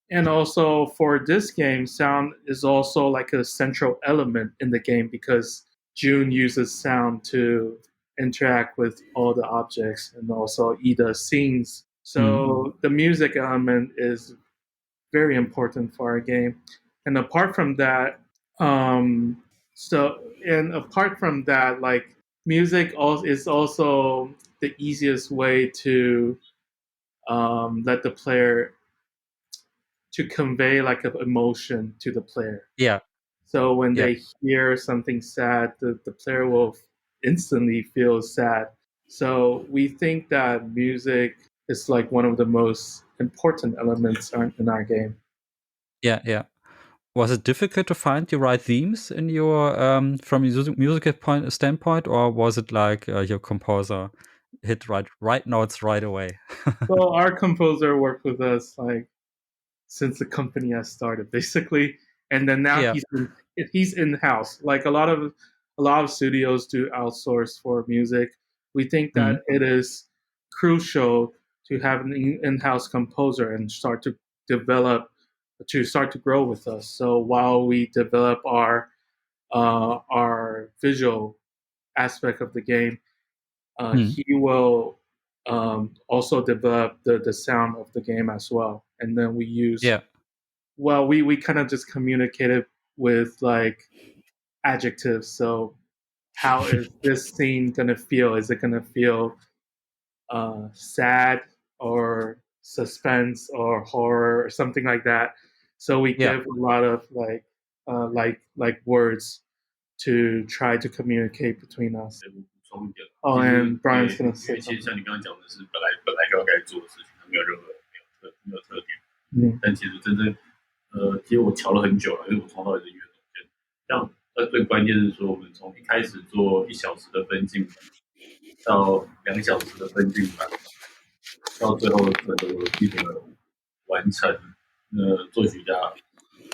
and also for this game, sound is also like a central element in the game because June uses sound to interact with all the objects and also either scenes. So the music element is very important for our game. And apart from that, like music is also the easiest way to let the player to convey like an emotion to the player. Yeah. So when they hear something sad, the player will instantly feel sad. So we think that music is like one of the most important elements in our game. Yeah. Was it difficult to find the right themes in your from a musical standpoint, or was it like your composer hit right notes right away? Well, our composer worked with us like since the company has started, basically, and then now he's in house. Like a lot of studios do outsource for music. We think that it is crucial to have an in-house composer and start to grow with us. So while we develop our visual aspect of the game, he will also develop the sound of the game as well. And then we use we kind of just communicated with like adjectives. So how is this scene gonna feel? Is it gonna feel sad or suspense or horror or something like that? So we give a lot of like words to try to communicate between us. And Brian's gonna say 因为其实像你刚刚讲的是本来就要该做的事情，他没有任何没有特点。但其实真正其实我瞧了很久了，因为我从头到尾是音乐总监。像最关键是说，我们从一开始做1小时的分镜版，到2小时的分镜版，到最后整个游戏的完成，作曲家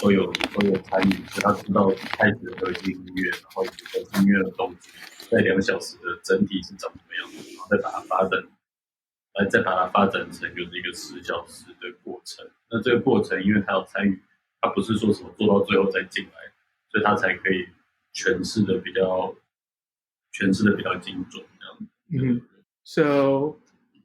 都有参与，所以他知道开始的核心音乐，然后以及核心音乐的动机，在2小时的整体是长什么样子，然后再把它发展成就是一个10小时的过程。那这个过程，因为他有参与，他不是说什么做到最后再进来，所以他才可以诠释的比较精准这样。So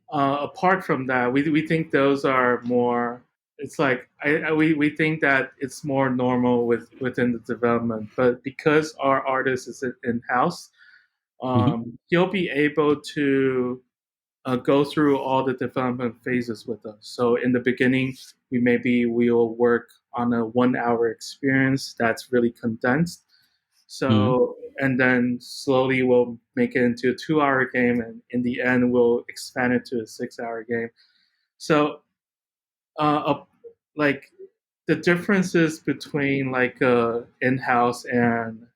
apart from that, we think those are more. It's like we think that it's more normal within the development, but because our artist is in house, he'll be able to go through all the development phases with us. So in the beginning, we'll work on a 1 hour experience that's really condensed. So and then slowly we'll make it into a 2 hour game, and in the end we'll expand it to a 6 hour game. So like the differences between like in-house and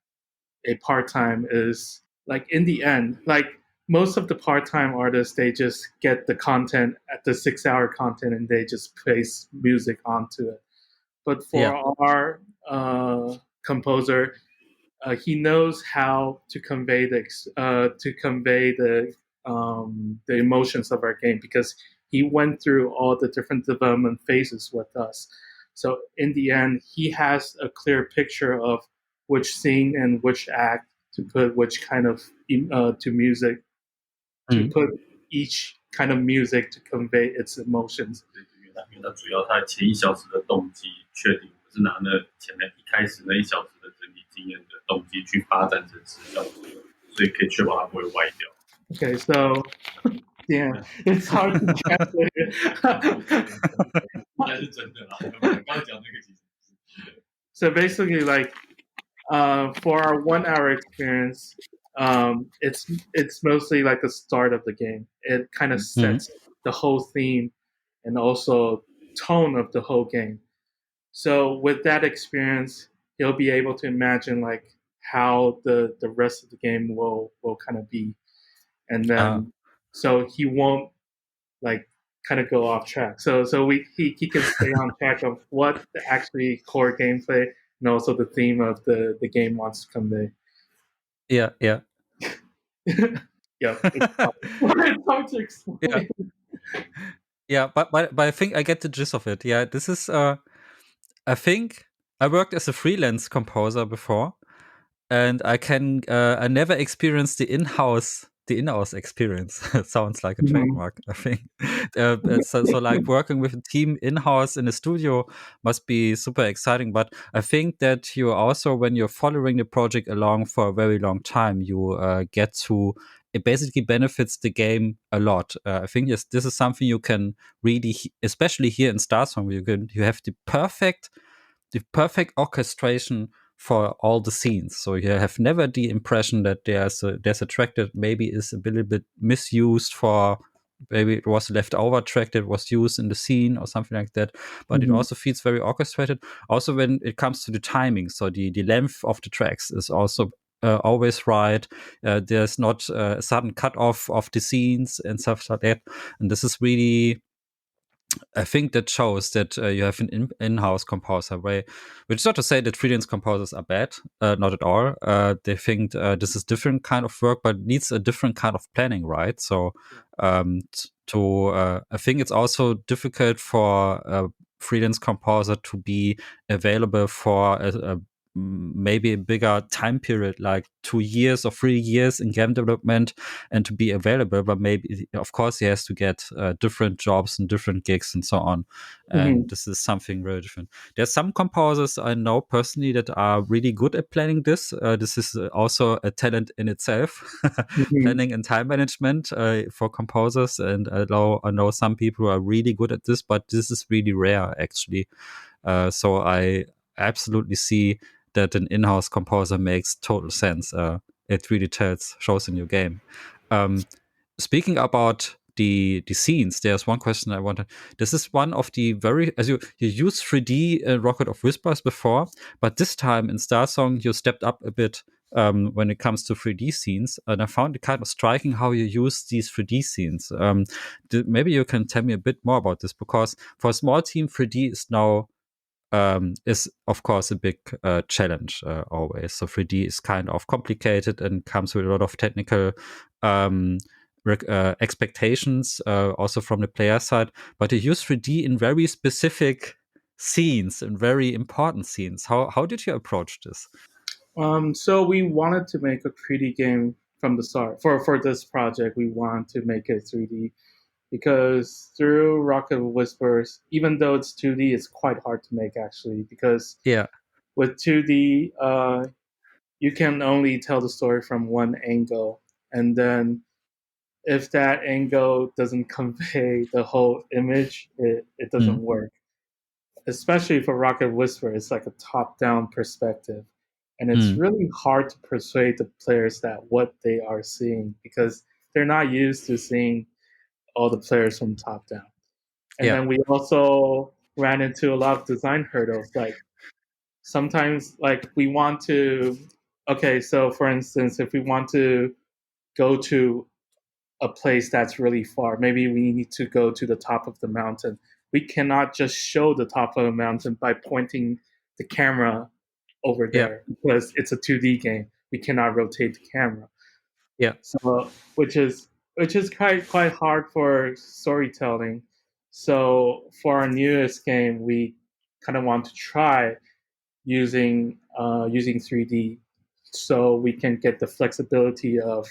a part-time is like in the end, like most of the part-time artists, they just get the content at the 6 hour content and they just place music onto it. But for our composer, he knows how to convey the emotions of our game, because he went through all the different development phases with us. So in the end, he has a clear picture of which scene and which act to put which kind of to music, to put each kind of music to convey its emotions. 因为他主要他前1小时的动机确定，我是拿那前面一开始那1小时的整体经验的动机去发展成10小时，所以可以确保它不会歪掉。Okay, so damn, it's hard to translate it. 那是真的啦，刚刚讲那个其实。So basically, like for our 1 hour experience, it's mostly like the start of the game. It kind of sets the whole theme and also tone of the whole game. So with that experience, he'll be able to imagine like how the rest of the game will kind of be, and then so he won't like kind of go off track. So he can stay on track of what the actually core gameplay and also the theme of the game wants to convey. Yeah. Yeah, it's hard to explain. Yeah, but I think I get the gist of it. Yeah, this is I think I worked as a freelance composer before, and I never experienced the in-house experience. It sounds like a trademark, I think. So like working with a team in-house in a studio must be super exciting. But I think that you also, when you're following the project along for a very long time, you get to, it basically benefits the game a lot. I think this is something you can really, especially here in Starsong, you have the perfect orchestration for all the scenes. So you have never the impression that there's a track that maybe is a little bit misused, for maybe it was a leftover track that was used in the scene or something like that. But it also feels very orchestrated. Also when it comes to the timing, so the length of the tracks is also always right. There's not a sudden cut off of the scenes and stuff like that. And this is really, I think that shows that you have an in-house composer, which is not to say that freelance composers are bad, not at all. They think this is different kind of work, but needs a different kind of planning, right? So I think it's also difficult for a freelance composer to be available for maybe a bigger time period, like 2 years or 3 years in game development, and to be available. But maybe, of course, he has to get different jobs and different gigs and so on. And this is something really different. There's some composers I know personally that are really good at planning this. This is also a talent in itself, planning and time management for composers. And I know some people are really good at this, but this is really rare, actually. So I absolutely see that an in-house composer makes total sense. It really shows in your game. Speaking about the scenes, there's one question I wanted. This is one of the as you used 3D Rocket of Whispers before, but this time in Starsong you stepped up a bit when it comes to 3D scenes, and I found it kind of striking how you use these 3D scenes. Maybe you can tell me a bit more about this, because for a small team, 3D is now is of course a big challenge always. So 3D is kind of complicated and comes with a lot of technical expectations, also from the player side. But you use 3D in very specific scenes and very important scenes. How did you approach this? So we wanted to make a 3D game from the start. For this project, we wanted to make it 3D because through Rocket of Whispers, even though it's 2D, it's quite hard to make actually, because with 2D, you can only tell the story from one angle, and then if that angle doesn't convey the whole image, it doesn't work. Especially for Rocket Whisper, it's like a top-down perspective. And it's really hard to persuade the players that what they are seeing, because they're not used to seeing all the players from top down. And then we also ran into a lot of design hurdles. Like sometimes like we want to, okay, so for instance, if we want to go to a place that's really far, maybe we need to go to the top of the mountain. We cannot just show the top of the mountain by pointing the camera over there, because it's a 2D game. We cannot rotate the camera. So which is quite hard for storytelling. So for our newest game, we kind of want to try using 3D, so we can get the flexibility of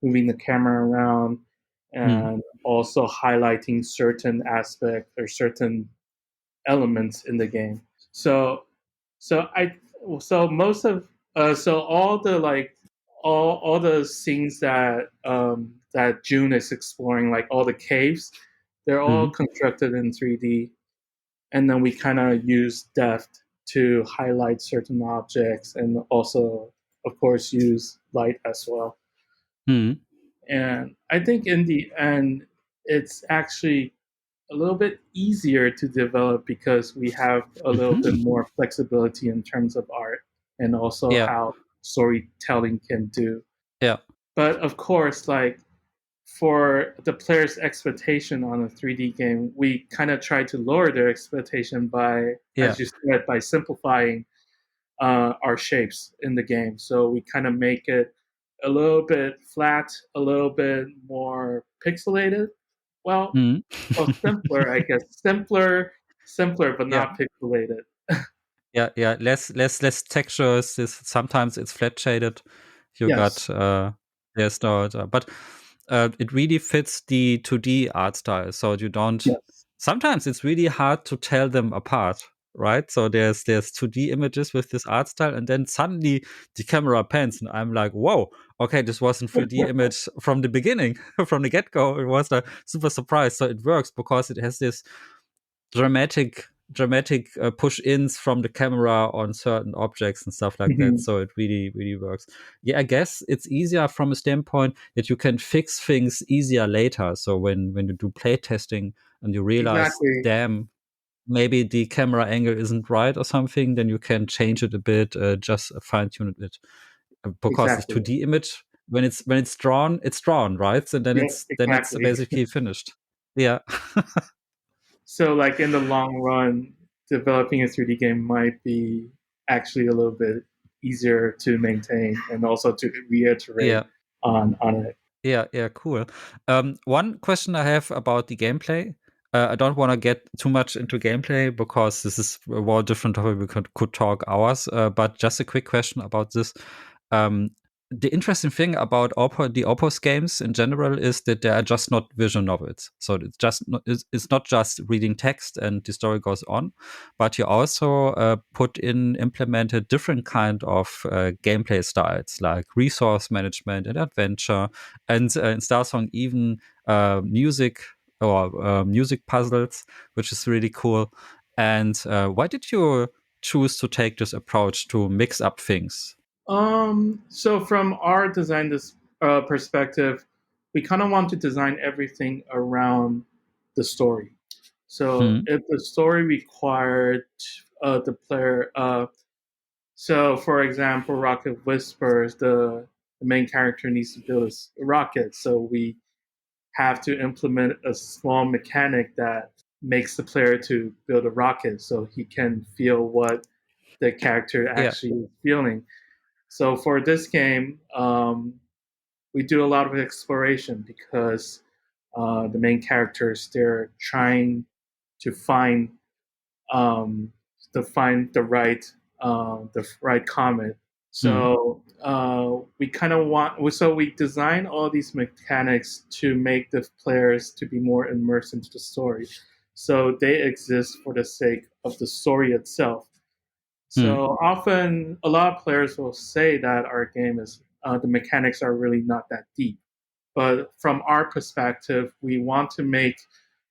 moving the camera around and also highlighting certain aspects or certain elements in the game. So most of so all the like all the scenes that that June is exploring, like all the caves, they're all constructed in 3D, and then we kind of use depth to highlight certain objects, and also, of course, use light as well. And I think in the end, it's actually a little bit easier to develop because we have a little bit more flexibility in terms of art and also how storytelling can do. But of course, like for the player's expectation on a 3D game, we kind of try to lower their expectation by, as you said, by simplifying our shapes in the game. So we kind of make it a little bit flat, a little bit more pixelated. Well, simpler, I guess. Simpler, but not pixelated. Less textures. Sometimes it's flat shaded. You got there's no, but it really fits the 2D art style. So you don't. Sometimes it's really hard to tell them apart, right? So there's 2D images with this art style, and then suddenly the camera pans, and I'm like, whoa, okay, this wasn't 3D image from the beginning, from the get go. It was a super surprise. So it works because it has this dramatic push-ins from the camera on certain objects and stuff like that. So it really works. I guess it's easier from a standpoint that you can fix things easier later. So when you do play testing and you realize, damn, maybe the camera angle isn't right or something, then you can change it a bit, just fine-tune it a bit. Because it's 2D image, when it's drawn, right? So then it's basically finished. So, like in the long run, developing a 3D game might be actually a little bit easier to maintain and also to reiterate on it. Cool. One question I have about the gameplay. I don't want to get too much into gameplay because this is a more different topic. We could talk hours. But just a quick question about this. The interesting thing about the Opus games in general is that they are just not visual novels. So it's not just reading text and the story goes on, but you also implemented different kind of gameplay styles like resource management and adventure, and in Starsong even music or music puzzles, which is really cool. And why did you choose to take this approach to mix up things? So from our design perspective, we kind of want to design everything around the story. So if the story required the player, so for example, Rocket Whispers, the main character needs to build a rocket. So we have to implement a small mechanic that makes the player to build a rocket so he can feel what the character actually is feeling. So for this game, we do a lot of exploration because the main characters, they're trying to find the right comet. So we kind of we design all these mechanics to make the players to be more immersed into the story. So they exist for the sake of the story itself. So often, a lot of players will say that our game is the mechanics are really not that deep. But from our perspective, we want to make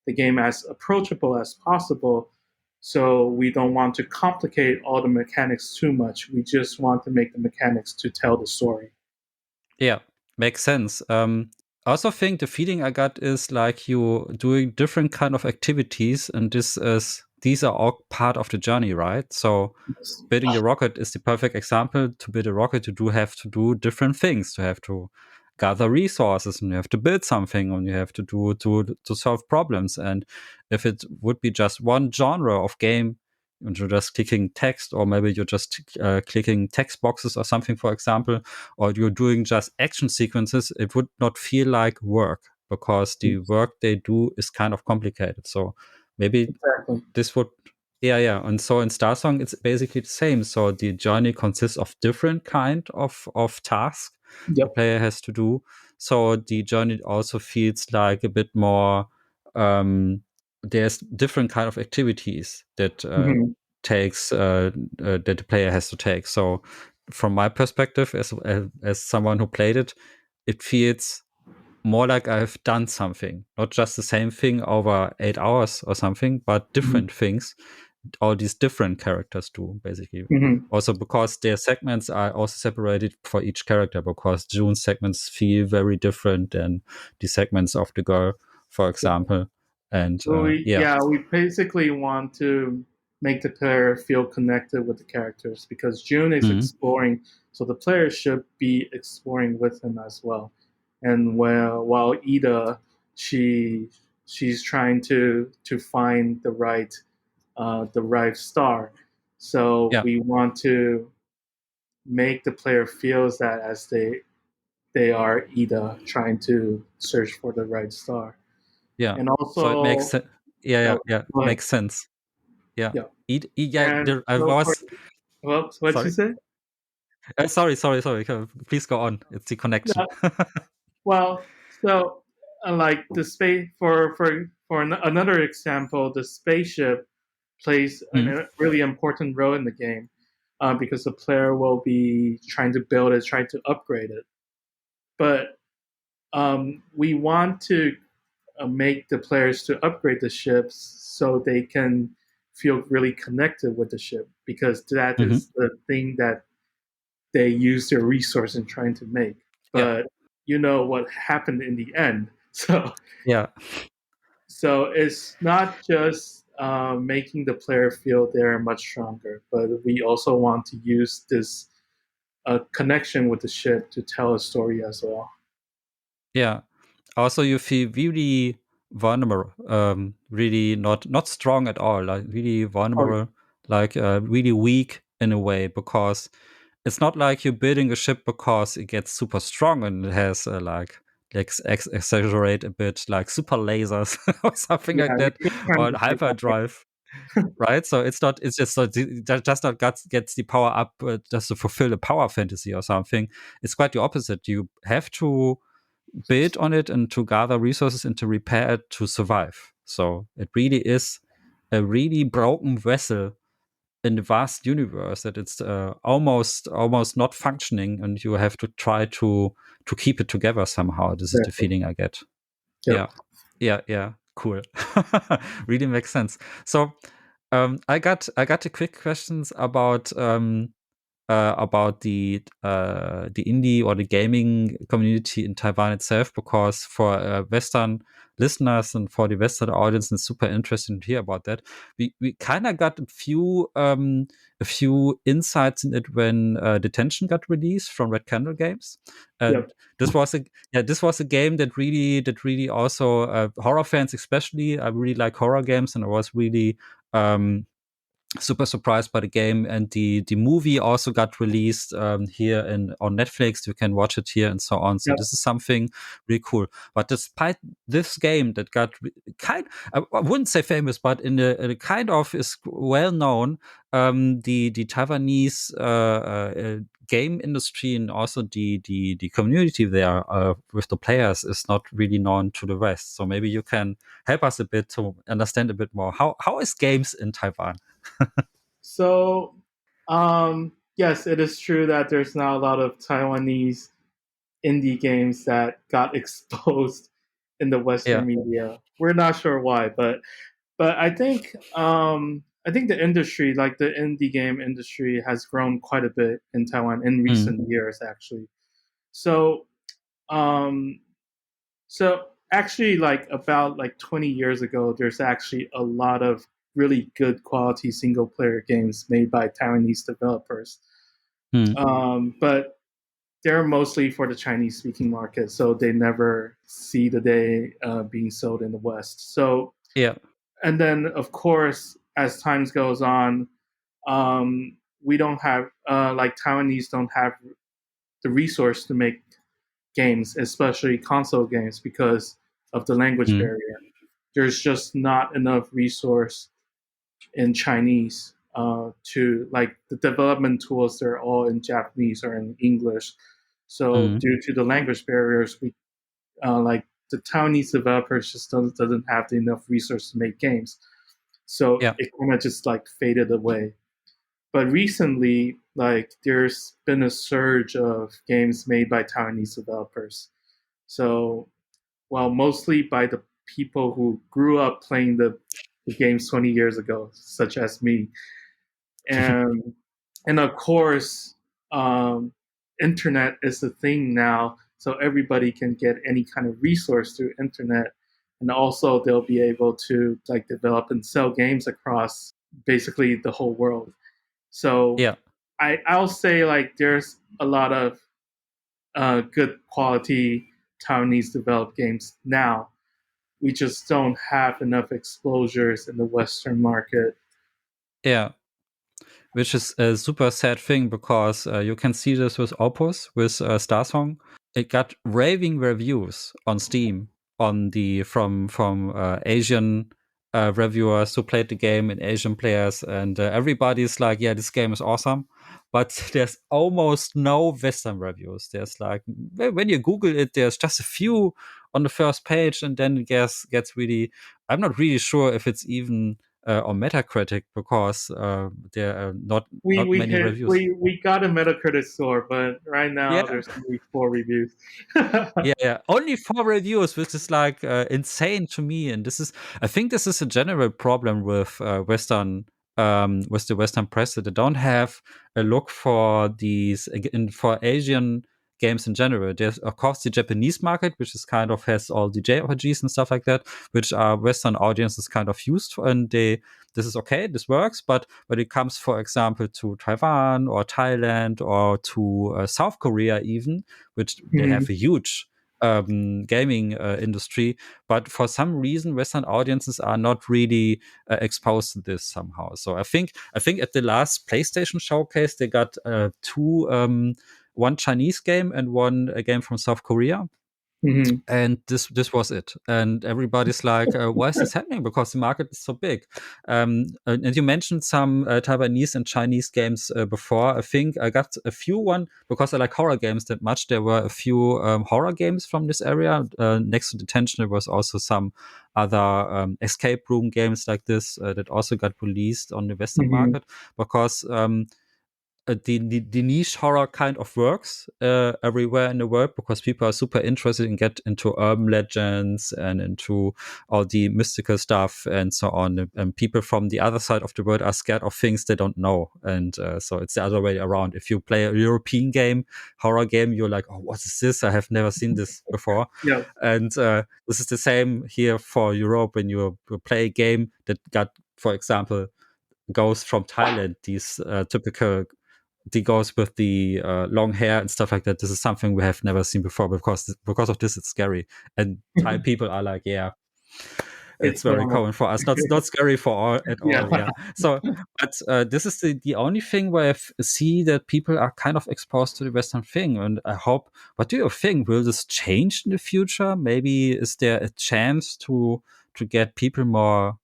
the game as approachable as possible. So we don't want to complicate all the mechanics too much. We just want to make the mechanics to tell the story. Yeah, makes sense. I also think the feeling I got is like you doing different kind of activities, and these are all part of the journey, right? So building the rocket is the perfect example. To build a rocket, you do have to do different things. You have to gather resources, and you have to build something, and you have to do to solve problems. And if it would be just one genre of game, and you're just clicking text, or maybe you're just clicking text boxes or something, for example, or you're doing just action sequences, it would not feel like work because the work they do is kind of complicated. So maybe this would, yeah. And so in Starsong, it's basically the same. So the journey consists of different kind of tasks the player has to do. So the journey also feels like a bit more, there's different kind of activities that takes that the player has to take. So from my perspective, as someone who played it, it feels more like I've done something, not just the same thing over 8 hours or something, but different things. All these different characters do, basically. Also because their segments are also separated for each character, because June's segments feel very different than the segments of the girl, for example. And we basically want to make the player feel connected with the characters because June is exploring, so the player should be exploring with him as well. And while Ida, she's trying to find the right star. So we want to make the player feels that as they are Ida trying to search for the right star. Yeah. And also, so it makes sense. Makes sense. Yeah. I was. What'd you say? Sorry. Please go on. It's the connection. Well, so like the space for another example, the spaceship plays a really important role in the game because the player will be trying to build it, trying to upgrade it. But we want to make the players to upgrade the ships so they can feel really connected with the ship because that is the thing that they use their resource in trying to make. But you know what happened in the end. So So it's not just making the player feel they're much stronger, but we also want to use this connection with the ship to tell a story as well. Yeah. Also, you feel really vulnerable, really not strong at all, like really vulnerable, like really weak in a way, because it's not like you're building a ship because it gets super strong and it has exaggerate a bit, like super lasers or something like that, or hyperdrive. Right, so it's not. It's just just not gets the power up just to fulfill a power fantasy or something. It's quite the opposite. You have to build on it and to gather resources and to repair it to survive. So it really is a really broken vessel in the vast universe that it's almost not functioning, and you have to try to keep it together somehow. This is the feeling I get. Yeah. Cool. Really makes sense. So I got a quick questions about about the indie or the gaming community in Taiwan itself, because for Western listeners and for the Western audience, it's super interesting to hear about that. We kind of got a few insights in it when Detention got released from Red Candle Games. Yep. This was a game that really also horror fans especially. I really like horror games, and I was really super surprised by the game. And the movie also got released here on Netflix. You can watch it here and so on. So Yep. this is something really cool. But despite this game that got I wouldn't say famous, but in a kind of is well known, the Taiwanese game industry and also the community there with the players is not really known to the West. So maybe you can help us a bit to understand a bit more. How is games in Taiwan? So, yes, it is true that there's not a lot of Taiwanese indie games that got exposed in the Western media. We're not sure why, but I think the industry, like the indie game industry, has grown quite a bit in Taiwan in recent years, actually. So, actually, like about 20 years ago, there's actually a lot of really good quality single player games made by Taiwanese developers. But they're mostly for the Chinese speaking market, so they never see the day being sold in the West. So and then of course, as time goes on, we don't have Taiwanese don't have the resource to make games, especially console games, because of the language barrier. There's just not enough resource in Chinese to the development tools. They're all in Japanese or in English. So due to the language barriers, we the Taiwanese developers just doesn't have enough resource to make games. So it kind of just faded away. But recently, there's been a surge of games made by Taiwanese developers. So, mostly by the people who grew up playing the games 20 years ago, such as me. And of course, internet is the thing now, so everybody can get any kind of resource through internet, and also they'll be able to develop and sell games across basically the whole world. So I'll say there's a lot of good quality Taiwanese developed games now. We just don't have enough exposures in the Western market. Which is a super sad thing, because you can see this with Opus, with Starsong. It got raving reviews on Steam from Asian reviewers who played the game, and Asian players, and everybody's like, yeah, this game is awesome. But there's almost no Western reviews. There's when you Google it, there's just a few on the first page, and then it gets really, I'm not really sure if it's even on Metacritic, because there are not many reviews. We got a Metacritic score, but right now there's only 4 reviews. Only 4 reviews, which is insane to me. And I think this is a general problem with Western with the Western press, that they don't have a look for these for Asian games in general. There's of course the Japanese market, which is kind of has all the JRPGs and stuff like that, which are Western audiences kind of used for, and this is okay, this works. But when it comes, for example, to Taiwan or Thailand or to South Korea even, which they have a huge gaming industry, but for some reason Western audiences are not really exposed to this somehow. So I think at the last PlayStation showcase they got 2 one Chinese game and one game from South Korea. And this was it. And everybody's like, why is this happening? Because the market is so big. And you mentioned some Taiwanese and Chinese games before. I think I got a few because I like horror games that much. There were a few horror games from this area. Next to Detention, there was also some other escape room games like this that also got released on the Western market, because the niche horror kind of works everywhere in the world, because people are super interested in get into urban legends and into all the mystical stuff and so on. And people from the other side of the world are scared of things they don't know. And so it's the other way around. If you play a European game, horror game, you're like, oh, what is this? I have never seen this before. Yeah. And this is the same here for Europe. When you play a game that got, for example, goes from Thailand, these typical the goes with the long hair and stuff like that. This is something we have never seen before, because of this it's scary. And Thai people are like, yeah, it's very normal. common for us. Not scary for all at all. Yeah. So, but this is the only thing where I see that people are kind of exposed to the Western thing. And I hope. What do you think? Will this change in the future? Maybe is there a chance to get people more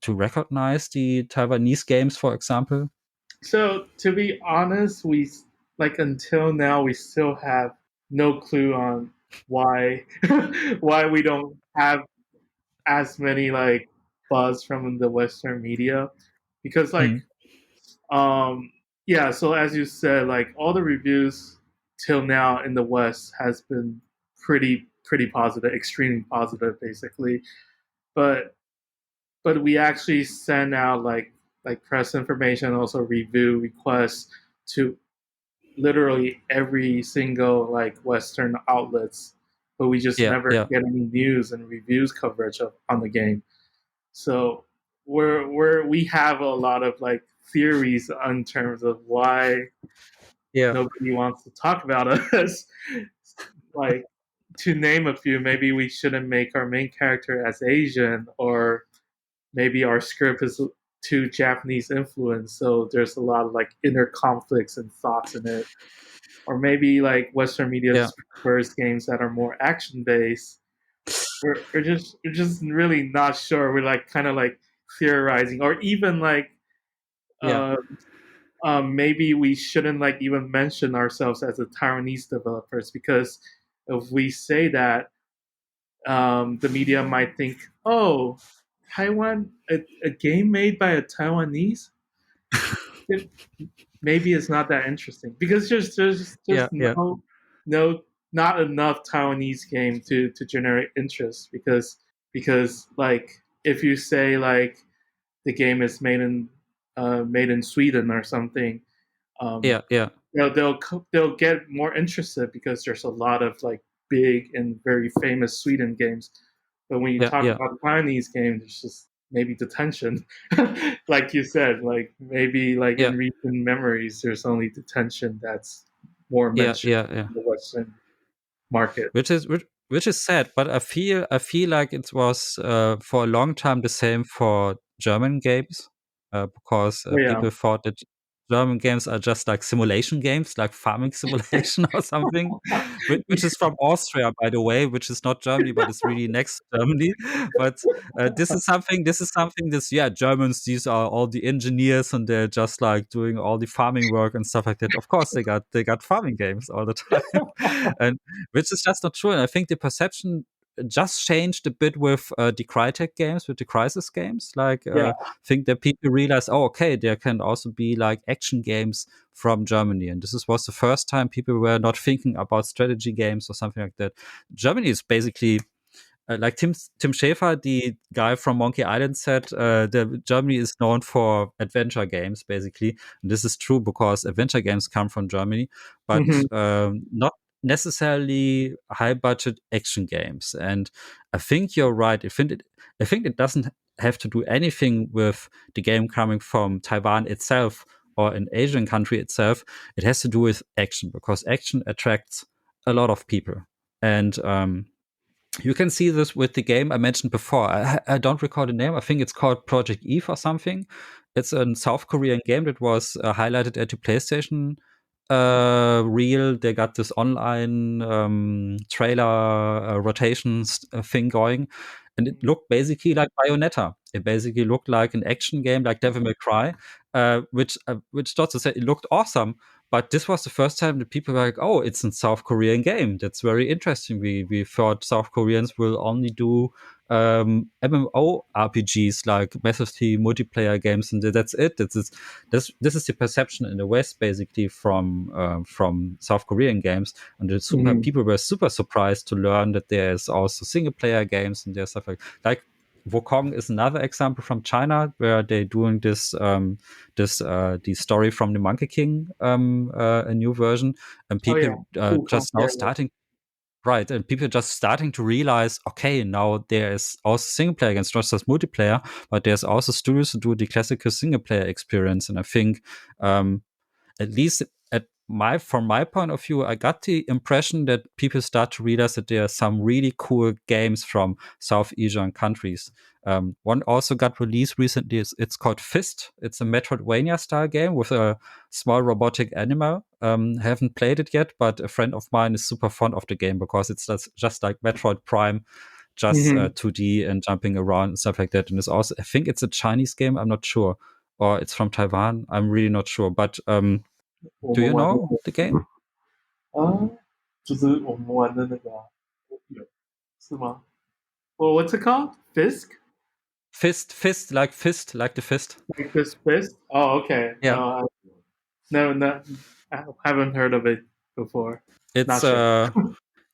to recognize the Taiwanese games, for example? So to be honest, we like until now we still have no clue on why why we don't have as many like buzz from the Western media, because like yeah, so as you said, like all the reviews till now in the West has been pretty positive, extremely positive basically. But we actually send out like press information, also review requests to literally every single like Western outlets, but we just never get any news and reviews coverage on the game. So we have a lot of like theories in terms of why nobody wants to talk about us. Like, to name a few, maybe we shouldn't make our main character as Asian, or maybe our script is too Japanese influenced, so there's a lot of like inner conflicts and thoughts in it. Or maybe like Western media just prefers games that are more action based. We're just really not sure. We're like kind of like theorizing, or even like maybe we shouldn't like even mention ourselves as a Taiwanese developers, because if we say that, the media might think, oh, Taiwan, a game made by a Taiwanese, maybe it's not that interesting, because there's no not enough Taiwanese game to generate interest, because like if you say like the game is made in Sweden or something, they'll get more interested, because there's a lot of like big and very famous Sweden games. But when you talk about Taiwanese games, it's just maybe the tension, like you said, like maybe like in recent memories, there's only the tension that's more mentioned in the Western market, which is sad. But I feel like it was for a long time the same for German games, because people thought that German games are just like simulation games, like farming simulation or something, which is from Austria, by the way, which is not Germany, but it's really next to Germany. But this is something. Germans. These are all the engineers, and they're just like doing all the farming work and stuff like that. Of course, they got farming games all the time, and which is just not true. And I think the perception just changed a bit with the Crytek games, with the Crisis games. Like, I think that people realize, oh, okay, there can also be like action games from Germany. And was the first time people were not thinking about strategy games or something like that. Germany is basically like Tim Schafer, the guy from Monkey Island, said, Germany is known for adventure games, basically. And this is true, because adventure games come from Germany, but not necessarily high budget action games. And I think you're right. I think it doesn't have to do anything with the game coming from Taiwan itself or an Asian country itself. It has to do with action, because action attracts a lot of people. And you can see this with the game I mentioned before. I don't recall the name. I think it's called Project Eve or something. It's a South Korean game that was highlighted at the PlayStation reel. They got this online trailer rotations thing going, and it looked basically like Bayonetta. It basically looked like an action game, like Devil May Cry, which not to say it looked awesome, But this was the first time that people were like, "Oh, it's a South Korean game. That's very interesting." We thought South Koreans will only do MMO RPGs, like massively multiplayer games, and that's it. This is the perception in the West, basically, from South Korean games. And people were super surprised to learn that there is also single player games and there's stuff like Wukong is another example from China, where they're doing the story from the Monkey King, a new version, and people just now starting. Right, and people just starting to realize, okay, now there is also single player games, not just multiplayer, but there's also studios who do the classical single player experience. And I think, at least from my point of view, I got the impression that people start to realize that there are some really cool games from South Asian countries. One also got released recently. It's called Fist. It's a Metroidvania style game with a small robotic animal. Haven't played it yet, but a friend of mine is super fond of the game because it's just like Metroid Prime, just 2D and jumping around and stuff like that. And it's also, I think it's a Chinese game. I'm not sure, or it's from Taiwan. I'm really not sure. But do you know the game? 就是我们玩的那个是吗？ Well, what's it called? Fisk? Fist, like the fist. Like this fist? Oh, okay. Yeah. No, I haven't heard of it before. It's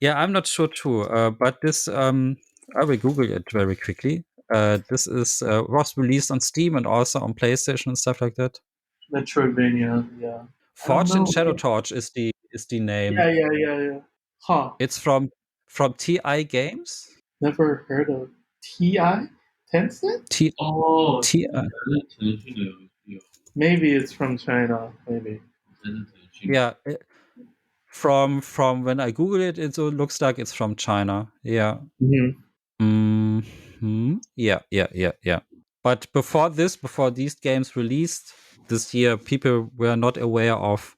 yeah, I'm not sure too. But this I will Google it very quickly. This is was released on Steam and also on PlayStation and stuff like that. Metroidvania, yeah. Fortune Shadow Torch is the name. Yeah. Huh. It's from TI Games. Never heard of TI? Tencent? TI. Maybe it's from China. Maybe. Yeah. From when I Google it, it looks like it's from China. Yeah. Yeah. But before these games released this year, people were not aware of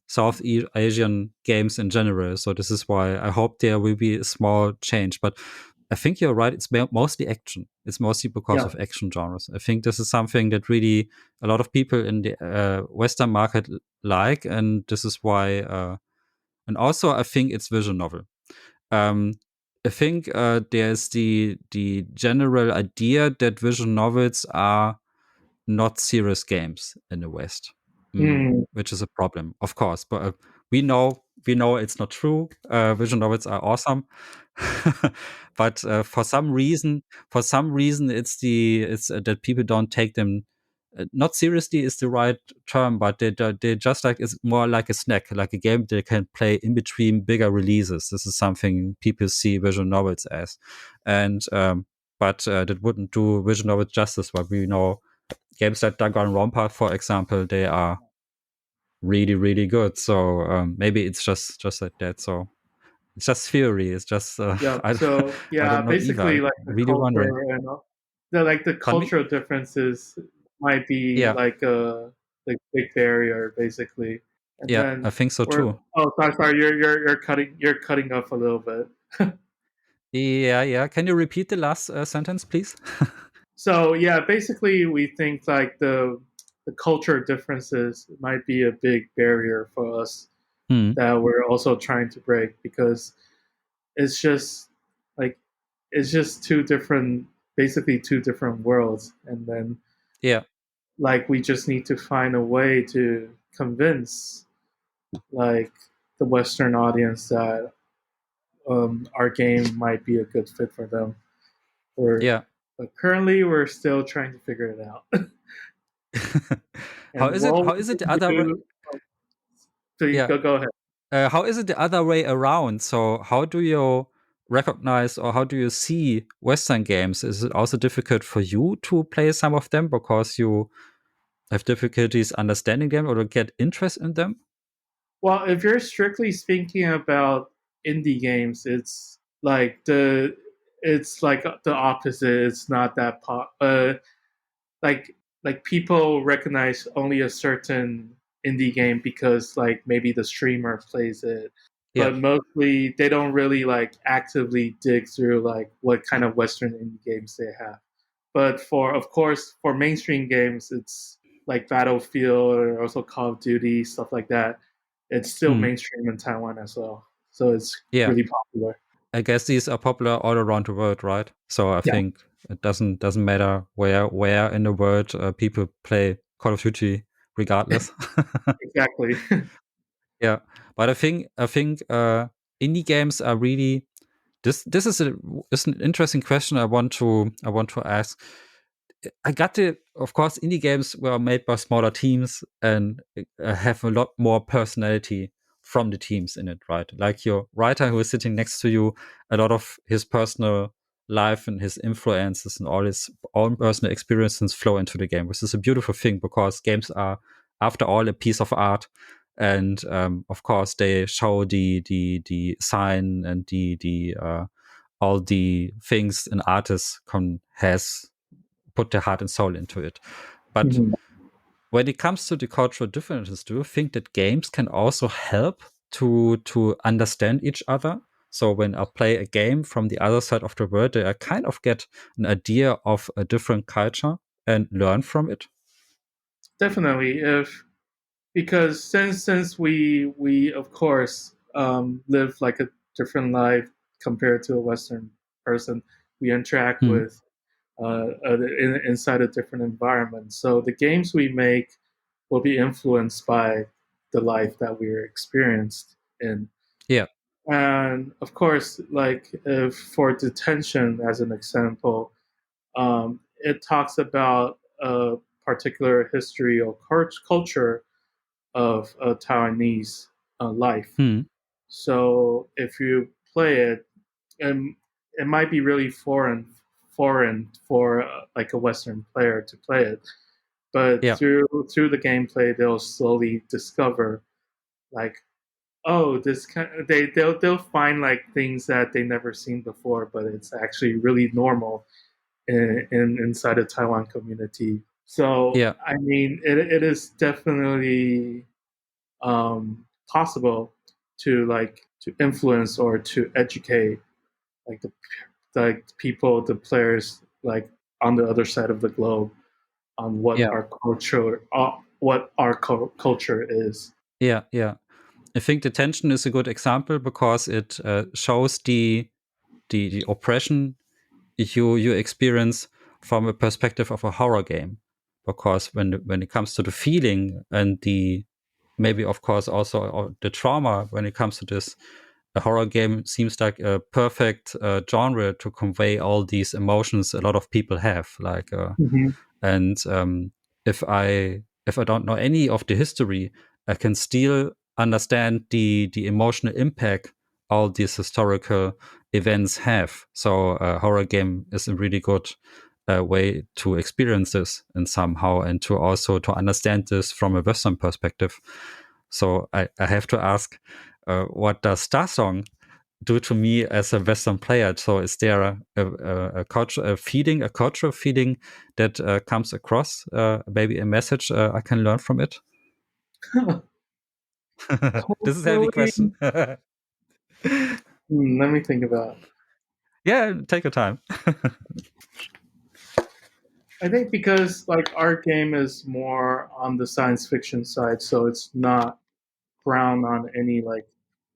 South Asian games in general. So this is why I hope there will be a small change. But I think you're right. It's mostly action. It's mostly because of action genres. I think this is something that really a lot of people in the Western market like, and this is why. And also, I think it's visual novel. I think there's the general idea that visual novels are not serious games in the West, which is a problem, of course. But we know it's not true. Visual novels are awesome, but for some reason, it's that people don't take them. Not seriously is the right term, but they just like it's more like a snack, like a game they can play in between bigger releases. This is something people see visual novels as, and but that wouldn't do visual novels justice. But we know games like Danganronpa, for example, they are really, really good. So maybe it's just like that. So it's just theory. It's just I don't know basically either. like the really culture wondering. and the cultural differences might be like a big barrier, basically. And then I think so too. Oh, sorry, you're cutting off a little bit. Yeah. Can you repeat the last sentence, please? So yeah, basically, we think like the culture differences might be a big barrier for us that we're also trying to break, because it's just basically two different worlds, and then like we just need to find a way to convince like the Western audience that our game might be a good fit for them. But currently we're still trying to figure it out. How is it the other way? Go ahead. How is it the other way around? So how do you recognize, or how do you see Western games? Is it also difficult for you to play some of them because you have difficulties understanding them or to get interest in them? Well, if you're strictly speaking about indie games, it's like the opposite. It's not that like people recognize only a certain indie game because like maybe the streamer plays it, but mostly they don't really like actively dig through like what kind of Western indie games they have. But of course for mainstream games, it's like Battlefield or also Call of Duty, stuff like that, it's still mainstream in Taiwan as well. So it's really popular. I guess these are popular all around the world, right? So I think it doesn't matter where in the world people play Call of Duty, regardless. Exactly. Yeah, but I think indie games are really this is an interesting question I want to ask. I got it. Of course, indie games were made by smaller teams and have a lot more personality from the teams in it, right? Like your writer who is sitting next to you, a lot of his personal life and his influences and all his own personal experiences flow into the game, which is a beautiful thing because games are, after all, a piece of art. And of course, they show the sign and the all the things an artist has put their heart and soul into it. But when it comes to the cultural differences, do you think that games can also help to understand each other? So when I play a game from the other side of the world, I kind of get an idea of a different culture and learn from it. Definitely, because since we of course live like a different life compared to a Western person, we interact with inside a different environment. So the games we make will be influenced by the life that we're experienced in. Yeah. And of course, like if for detention, as an example, it talks about a particular history or culture of Taiwanese life. So if you play it, it might be really foreign for like a Western player to play it, but through the gameplay, they'll slowly discover like, oh, this they'll find like things that they never seen before, but it's actually really normal inside a Taiwan community. So I mean, it is definitely possible to influence or to educate like the people, the players, like on the other side of the globe, on what our culture is. Yeah. I think detention is a good example because it shows the oppression you experience from a perspective of a horror game. Because when it comes to the feeling and the maybe of course also the trauma when it comes to this, a horror game seems like a perfect genre to convey all these emotions a lot of people have. Like and if I don't know any of the history, I can still understand the emotional impact all these historical events have. So a horror game is a really good way to experience this and somehow, and to also to understand this from a Western perspective. So I have to ask, what does Starsong do to me as a Western player? So is there a cultural feeling that comes across, maybe a message I can learn from it? This is a heavy question. Let me think about it. Yeah, take your time. I think because like our game is more on the science fiction side, so it's not ground on any like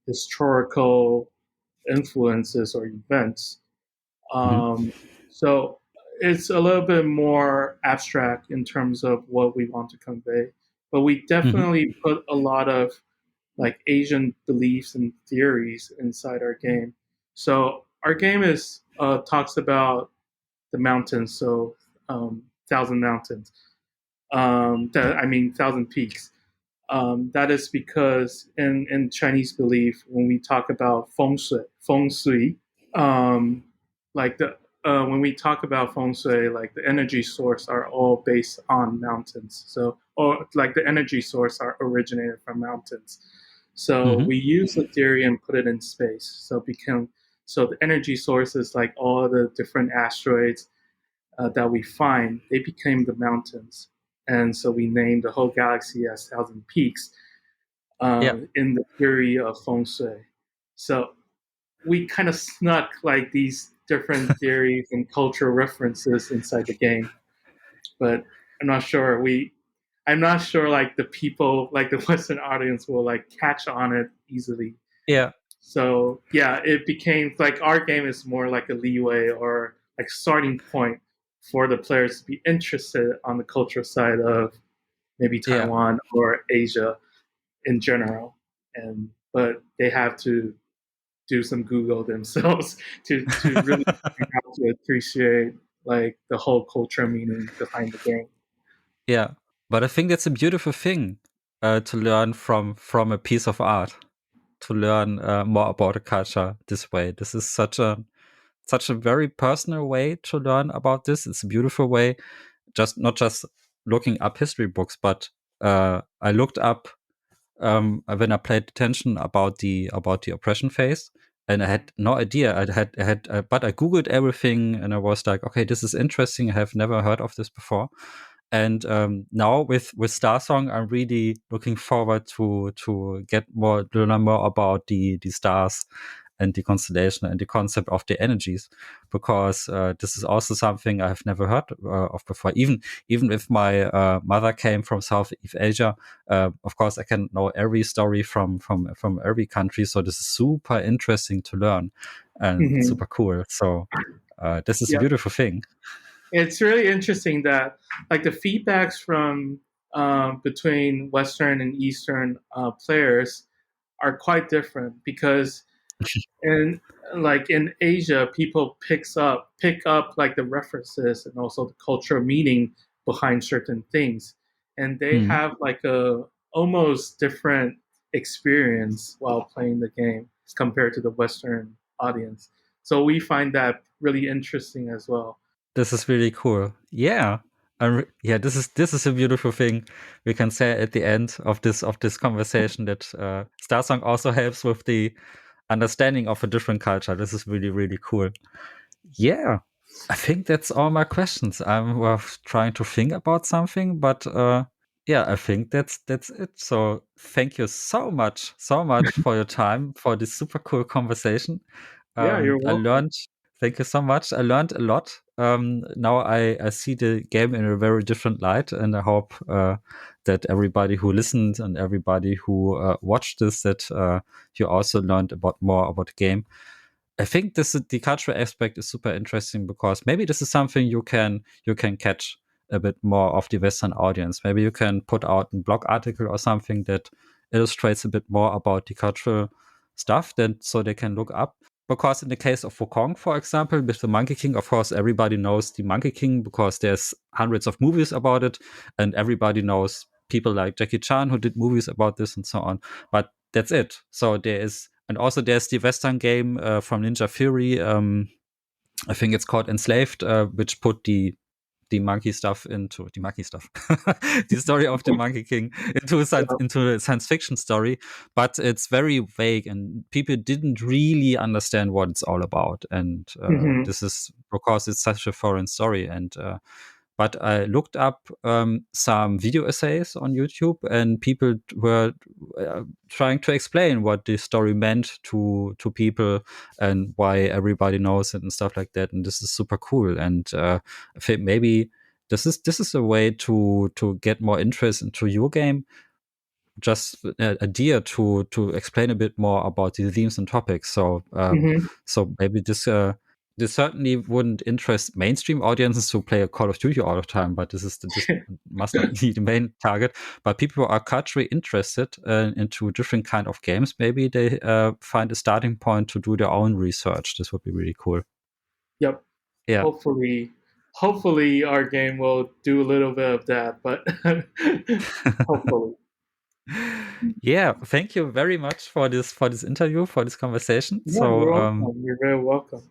historical influences or events. So it's a little bit more abstract in terms of what we want to convey. But we definitely put a lot of like Asian beliefs and theories inside our game. So our game is talks about the mountains, so thousand mountains. Thousand peaks. That is because in Chinese belief, when we talk about feng shui, like when we talk about feng shui, like the energy source are all based on mountains. So, or like the energy source are originated from mountains. So we use the theory and put it in space. So the energy sources, like all the different asteroids that we find, they became the mountains. And so we named the whole galaxy as Thousand Peaks in the theory of feng shui. So we kind of snuck like these different theories and cultural references inside the game, but I'm not sure I'm not sure like the people, like the Western audience, will like catch on it easily. Yeah. So yeah, it became like our game is more like a leeway or like starting point for the players to be interested on the cultural side of maybe Taiwan or Asia in general. But they have to do some Google themselves to really figure out to appreciate like the whole culture meaning behind the game. Yeah, but I think that's a beautiful thing to learn from a piece of art, to learn more about a culture this way. This is such a very personal way to learn about this. It's a beautiful way, just not just looking up history books, but I looked up when I paid attention about the oppression phase, and I had no idea. But I googled everything, and I was like, okay, this is interesting. I have never heard of this before. And now with Starsong, I'm really looking forward to learn more about the stars and the constellation and the concept of the energies, because this is also something I have never heard of before. Even if my mother came from Southeast Asia, of course I can know every story from every country. So this is super interesting to learn and super cool. So this is a beautiful thing. It's really interesting that like the feedbacks from between Western and Eastern players are quite different because in Asia, people pick up like the references and also the cultural meaning behind certain things, and they have like a almost different experience while playing the game compared to the Western audience. So we find that really interesting as well. This is really cool. Yeah. This is a beautiful thing we can say at the end of this conversation, that Starsong also helps with the understanding of a different culture. This is really, really cool. Yeah. I think that's all my questions. I'm trying to think about something, but I think that's it. So thank you so much for your time, for this super cool conversation. Yeah, you're I welcome. learned. Thank you so much. I learned a lot. Now I see the game in a very different light, and I hope that everybody who listened and everybody who watched this, that you also learned more about the game. I think the cultural aspect is super interesting, because maybe this is something you can catch a bit more of the Western audience. Maybe you can put out a blog article or something that illustrates a bit more about the cultural stuff, then so they can look up. Because in the case of Wukong, for example, with the Monkey King, of course, everybody knows the Monkey King because there's hundreds of movies about it, and everybody knows people like Jackie Chan who did movies about this and so on. But that's it. So there's the Western game from Ninja Theory. I think it's called Enslaved, which put the monkey stuff into the monkey stuff, the story of the Monkey King into a science fiction story, but it's very vague and people didn't really understand what it's all about. And this is because it's such a foreign story. And but I looked up some video essays on YouTube, and people were trying to explain what this story meant to people and why everybody knows it and stuff like that. And this is super cool. And I think maybe this is a way to get more interest into your game. Just an idea to explain a bit more about the themes and topics. So so maybe this certainly wouldn't interest mainstream audiences who play a Call of Duty all the time, but this must not be the main target. But people who are culturally interested into different kind of games, maybe they find a starting point to do their own research. This would be really cool. Yep. Yeah. Hopefully our game will do a little bit of that, but hopefully. Yeah, thank you very much for this interview, for this conversation. Yeah, you're welcome. You're very welcome.